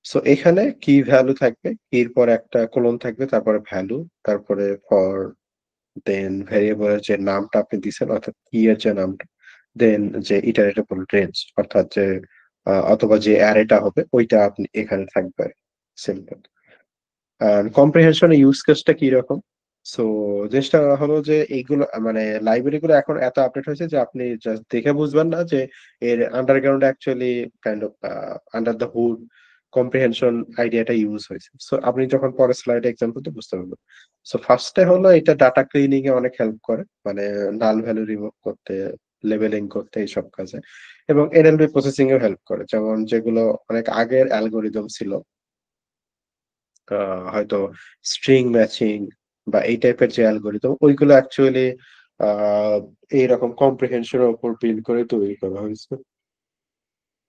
সো এখানে কি ভ্যালু থাকবে, কির পর একটা কোলন থাকবে, তারপরে ভ্যালু, তারপরে ফর, দেন ভেরিয়েবলের যে নামটা আপনি দিচ্ছেন অর্থাৎ কি এর যে নামটা, দেন যে ইটারেটেবল রেঞ্জ অর্থাৎ যে অথবা যে অ্যারেটা হবে ওইটা আপনি এখানে থাকবে। সিম্পল। আর কম্প্রিহেনশনের ইউজ কেসটা কি রকম, সো জিনিসটা হলো যে এইগুলো মানে লাইব্রেরি গুলো এখন এত আপডেট হয়েছে যে আপনি জাস্ট দেখে বুঝবেন না যে এর underground actually kind of under the hood comprehension আইডিয়াটা ইউজ হয়েছে। সো আপনি যখন পরে স্লাইডে এক্সাম্পল দিয়ে বুঝতে পারবেন। সো ফার্স্টে হলো এটা ডাটা ক্লিনিং এ অনেক হেল্প করে, মানে নাল ভ্যালু রিমুভ করতে, লেবেলিং করতে, এইসব কাজে। এবং এনএলপি প্রসেসিং এও হেল্প করে, যেমন যেগুলো অনেক আগের অ্যালগোরিদম ছিল, হয়তো স্ট্রিং ম্যাচিং বা এই টাইপের যে অ্যালগোরিদম, ওইগুলো অ্যাকচুয়ালি আহ এইরকম কম্প্রিহেনশনের উপর বিল্ড করে তৈরি করা হয়েছে।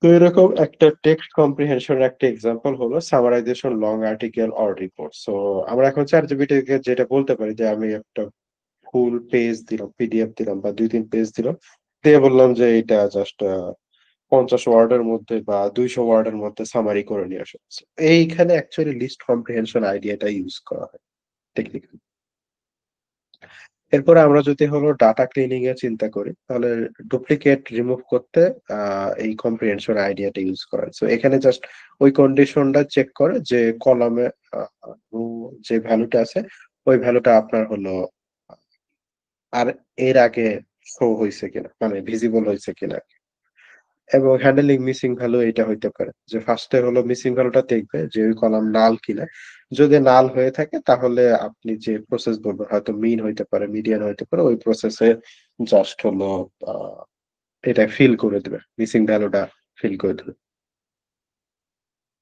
তো এরকম একটা টেক্সট কম্প্রিহেনশন একটা এক্সাম্পল হলো summarisation long article or report. So আমরা এখন চ্যাটজিপিটি কে যেটা বলতে পারি যে আমি একটা ফুল পেজ দিলাম, পিডিএফ দিলাম বা 2-3 পেজ দিলাম, দিয়ে বললাম যে এটা জাস্ট 50 ওয়ার্ডের মধ্যে বা 200 ওয়ার্ডের মধ্যে সামারি করে নিয়ে আসো। So, এইখানে অ্যাকচুয়ালি লিস্ট কম্প্রিহেনশন আইডিয়াটা ইউজ করা হয় টেকনিক্যালি। এরপরে আমরা যদি হলো ডাটা ক্লিনিং এর চিন্তা করি, তাহলে ডুপ্লিকেট রিমুভ করতে এই কম্প্রিহেনশন আইডিয়াটা ইউজ করা হয়। সো এখানে জাস্ট ওই কন্ডিশনটা চেক করে যে কলামে যে ভ্যালুটা আছে ওই ভ্যালুটা আপনার হলো আর এর আগে শো হয়েছে কিনা, মানে ভিজিবল হয়েছে কিনা। এবং হ্যান্ডলিং মিসিং ভ্যালু এটা হইতে পারে যে ফার্স্টে হলো মিসিং ভ্যালুটা দেখবে যে ওই কলাম নাল কিনা। যদি নাল হয়ে থাকে তাহলে আপনি যে প্রসেস বলবেন, হয়তো মিন হইতে পারে, মিডিয়ান হইতে পারে, ওই প্রসেসে জাস্ট হলো আহ এটা ফিল করে দেবে, মিসিং ভ্যালুটা ফিল করে দেবে।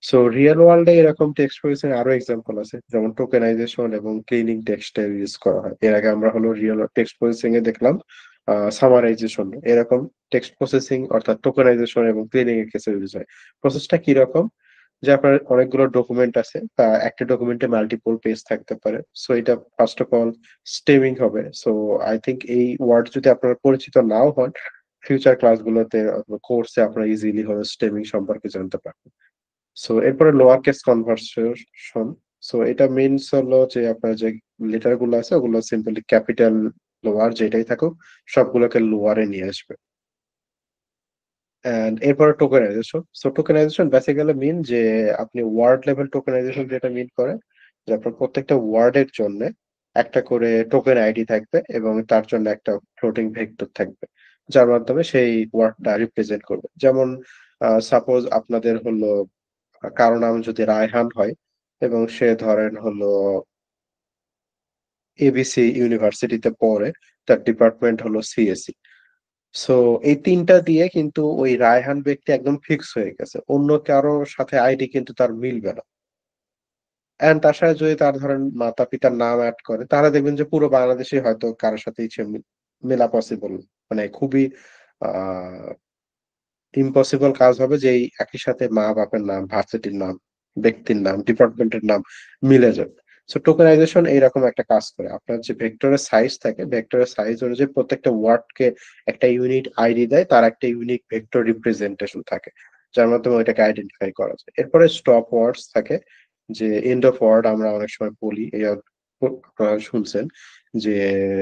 সো রিয়েল ওয়ার্ল্ডে এরকম টেক্সট প্রসেসিং আরো এক্সাম্পল আছে, যেমন টোকেনাইজেশন এবং ক্লিনিং টেক্সটের ইউজ করা হয়। এর আগে আমরা হলো রিয়েল টেক্সট প্রসেসিং এ দেখলাম সামারাইজেশন, এরকম টেক্সট প্রসেসিং অর্থাৎ টোকেনাইজেশন এবং ক্লিনিং এর ক্ষেত্রে ইউজ হয়। প্রসেসটা কি রকম, যে আপনার অনেকগুলো ডকুমেন্ট আছে, তা একটা ডকুমেন্টে মাল্টিপল পেজ থাকতে পারে। সো এটা ফার্স্ট অফ অল স্টেমিং হবে। সো আই থিংক এই ওয়ার্ড যদি আপনার পরিচিত নাও হন, ফিউচার ক্লাসগুলোতে অথবা কোর্সে আপনারা ইজিলি হলো স্টেমিং সম্পর্কে জানতে পারবেন। সো এরপরে লোয়ার কেস কনভার্সেশন। সো এটা মিনস হলো যে আপনার যে লেটার গুলো আছে ওগুলো সিম্পলি ক্যাপিটাল লোয়ার যেটাই থাকুক সবগুলোকে লোয়ারে নিয়ে আসবে। এন্ড এরপরে টোকেনাইজেশন। সো টোকেনাইজেশন বেসিক্যালি মিন যে আপনি ওয়ার্ড লেভেল টোকেনাইজেশন যেটা মিন করে যে আপনার প্রত্যেকটা ওয়ার্ডের জন্য একটা করে টোকেন আইডি থাকবে এবং তার জন্য একটা ফ্লোটিং ভেক্টর থাকবে, যার মাধ্যমে সেই ওয়ার্ডটা রিপ্রেজেন্ট করবে। যেমন সাপোজ আপনাদের হলো কারো নাম যদি রায়হান হয় এবং সে ধরেন হলো এবিসি ইউনিভার্সিটিতে পড়ে, তার ডিপার্টমেন্ট হলো সিএসি। সো এই তিনটা দিয়ে কিন্তু ওই রায়হান ব্যক্তি একদম ফিক্স হয়ে গেছে, অন্য কারো সাথে আইডি কিন্তু তার মিলবে না। এন্ড তার সাথে যদি তার ধরেন মাতা পিতার নাম অ্যাড করে, তাহলে দেখবেন যে পুরো বাংলাদেশে হয়তো কারোর সাথেই সে মেলা পসিবল, মানে খুবই আহ ইম্পসিবল কাজ হবে যে এই একই সাথে মা বাপের নাম, ভার্সিটির নাম, ব্যক্তির নাম, ডিপার্টমেন্টের নাম মিলে যাবে। সো টোকেনাইজেশন এইরকম একটা কাজ করে, আপনার যে ভেক্টরের সাইজ থাকে, ভেক্টরের সাইজ অনুযায়ী প্রত্যেকটা ওয়ার্ডকে একটা ইউনিট আইডি দেয়, তার একটা ইউনিক ভেক্টর রিপ্রেজেন্টেশন থাকে, যার মাধ্যমে ওইটাকে আইডেন্টিফাই করা যায়। এরপরে স্টপ ওয়ার্ডস থাকে, যে এন্ড অফ ওয়ার্ড আমরা অনেক সময় বলি, এই আপনারা শুনছেন যে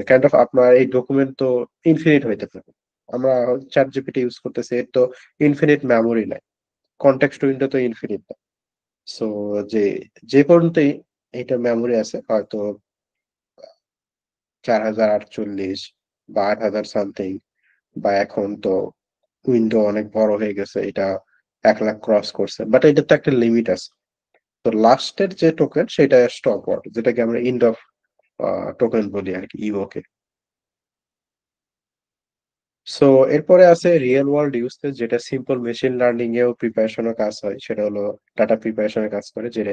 কাইন্ড অফ আপনার এই ডকুমেন্ট তো ইনফিনিট হইতে পারে। আমরা চ্যাট জিপিটি ইউজ করতেছি, এর তো ইনফিনিট মেমোরি নাই, কনটেক্সট উইন্ডো তো ইনফিনিট না। সো যে যে পর্যন্তই এটা মেমোরি আছে, হয়তো 4048 বা 8000 সামথিং, বা এখন তো উইন্ডো অনেক বড় হয়ে গেছে, এটা 1 লাখ ক্রস করছে, বাট এটা তো একটা লিমিট আছে। তো লাস্টের যে টোকেন সেটা স্টপ ওয়ার্ড, যেটাকে আমরা এন্ড অফ টোকেন বলি আর কি, ইওকে। সো এরপরে আছে রিয়েল ওয়ার্ল্ড ইউসেজ, যেটা সিম্পল মেশিন লার্নিং এও প্রিপারেশনের কাজ হয়। সেটা হলো ডাটা প্রিপারেশনের কাজ করে, যে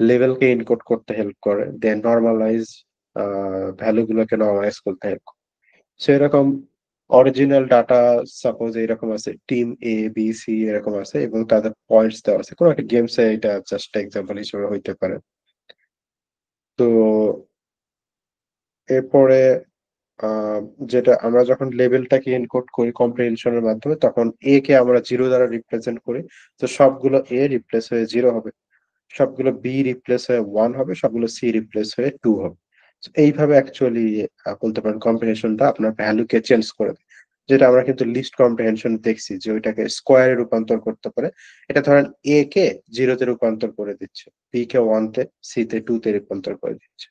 লেভেলকে এনকোড করতে হেল্প করে, দেন নর্মালাইজ ভ্যালু গুলোকে নর্মালাইজ করতে হেল্প করে। সো এরকম অরিজিনাল ডাটা সাপোজ এরকম আছে, টিম এ বি সি এরকম আছে এবং তাদের পয়েন্টস দেওয়া আছে, কোনো একটা গেমসে এটা জাস্ট এক্সাম্পল হিসেবে হইতে পারে। তো এরপরে আহ, যেটা আমরা যখন লেভেলটাকে এনকোড করি কম্প্রিহেনশনের মাধ্যমে, তখন এ কে আমরা 0 দ্বারা রিপ্রেজেন্ট করি। তো সবগুলো এ রিপ্লেস হয়ে 0 হবে, সবগুলো বি রিপ্লেস হয়ে 1 হবে, সবগুলো সি রিপ্লেস হয়ে 2 হবে। So এইভাবে অ্যাকচুয়ালি বলতে পারেন কম্প্রিহেনশনটা আপনার ভ্যালুকে চেঞ্জ করে দেয়। যেটা আমরা কিন্তু লিস্ট কম্প্রিহেনশন দেখছি যে ওইটাকে স্কোয়ারে রূপান্তর করতে পারে। এটা ধরেন এ কে 0 তে রূপান্তর করে দিচ্ছে, বি কে 1 তে, সি তে 2 তে রূপান্তর করে দিচ্ছে।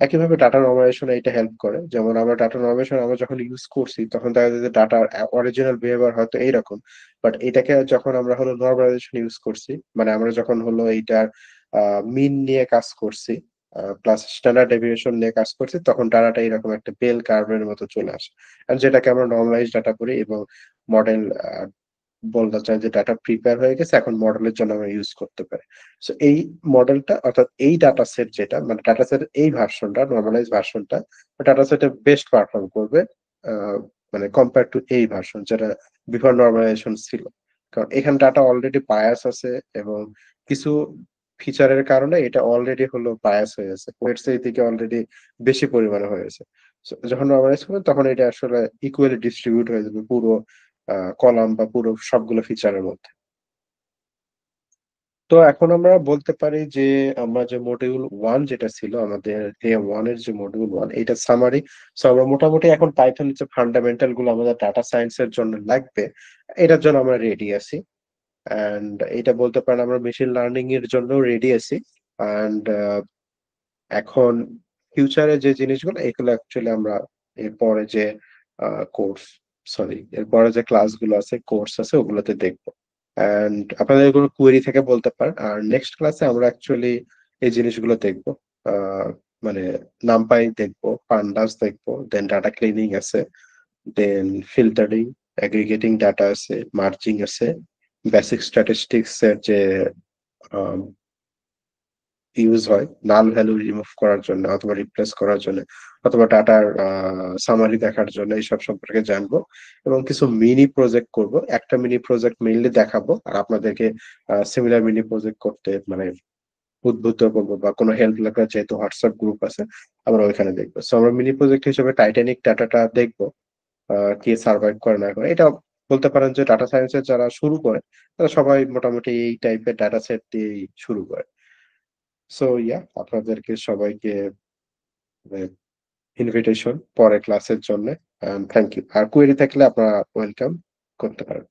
একইভাবে ডাটা নরমালাইজেশনে এটা হেল্প করে। যেমন আমরা ডাটা নরমালাইজেশন আমরা যখন ইউজ করছি তখন দেখা যায় যে ডাটার অরিজিনাল বিহেভিয়ার হয়তো এইরকম। বাট এটাকে যখন আমরা হলো নরমালাইজেশন ইউজ করছি, মানে আমরা যখন হলো এইটার মিন নিয়ে কাজ করছি, প্লাস স্ট্যান্ডার্ড ডেভিয়েশন নিয়ে কাজ করছি, তখন ডাটাটা এরকম একটা বেল কার্ভের মতো চলে আসে। আর যেটাকে আমরা নরমালাইজ ডাটা বলি এবং মডেল বলতে চাই যে ডাটা প্রিপেয়ার হয়ে গেছে, এখন মডেলের জন্য আমরা ইউজ করতে পারি। সো এই মডেলটা অর্থাৎ এই ডাটা সেট যেটা মানে ডাটা সেটের এই ভার্সনটা নরমালাইজ ভার্সনটা ডাটা সেটে বেস্ট পারফর্ম করবে আহ, মানে কম্পেয়ার টু এই ভার্সন যেটা বিফোর নরমালাইজেশন ছিল। কারণ এখানে ডাটা অলরেডি বায়াস আছে এবং কিছু ফিচারের কারণে এটা অলরেডি হলো বায়াস হয়ে আছে, ওয়েটস এই দিকে অলরেডি বেশি পরিমাণে হয়েছে। So, যখন নরমালাইজ করবে তখন এটা আসলে ইকুয়ালি ডিস্ট্রিবিউট হয়ে যাবে পুরো কলাম বা পুরো সবগুলো ফিচারের মধ্যে। তো এখন আমরা বলতে পারি যে আমরা যে মডিউল ওয়ান যেটা ছিল আমাদের ওয়ান এর যে মডিউল ওয়ান এটা সামারি। সো আমরা মোটামুটি এখন পাইথন যে ফান্ডামেন্টাল গুলো আমাদের ডাটা সায়েন্স এর জন্য লাগবে এটার জন্য আমরা রেডি আছি। অ্যান্ড এটা বলতে পারেন আমরা মেশিন লার্নিং এর জন্য রেডি আছি। অ্যান্ড এখন ফিউচারে যে জিনিসগুলো এগুলো অ্যাকচুয়ালি আমরা এরপরে যে কোর্স এরপরে যে ক্লাসগুলো আছে কোর্স আছে ওগুলোতে দেখবো। অ্যান্ড আপনাদের কোনো কোয়েরি থেকে বলতে পারেন। আর নেক্সট ক্লাসে আমরা অ্যাকচুয়ালি এই জিনিসগুলো দেখবো। আহ, মানে নামপাই দেখবো, পান্ডাস দেখবো, দেন ডাটা ক্লিনিং আছে, দেন ফিল্টারিং, অ্যাগ্রিগেটিং ডাটা আছে, মার্জিং আছে, বেসিক স্ট্যাটিস্টিক্স এর যে ইউজ হয় নাল ভ্যালু রিমুভ করার জন্য অথবা রিপ্লেস করার জন্য অথবা ডাটার সামারি দেখার জন্য এইসব সম্পর্কে জানবো। এবং কিছু মিনি প্রজেক্ট করব, একটা মিনি প্রজেক্ট মেইনলি দেখাবো আর আপনাদেরকে সিমিলার মিনি প্রজেক্ট করতে মানে উদ্বুদ্ধ করবো বা কোনো হেল্প লাগলে যেহেতু হোয়াটসঅ্যাপ গ্রুপ আছে আমরা ওইখানে দেখবো। সো আমরা মিনি প্রজেক্ট হিসেবে টাইটানিক ডাটাটা দেখবো, কে সার্ভাইভ করে না করে। এটা বলতে পারেন যে ডাটা সায়েন্সের যারা শুরু করে তারা সবাই মোটামুটি এই টাইপের ডাটা সেট দিয়েই শুরু করে। সো ইয়া আপনাদেরকে সবাইকে ইনভিটেশন পরে ক্লাসের জন্য। Thank you. আর কোয়েরি থাকলে আপনারা ওয়েলকাম করতে পারেন।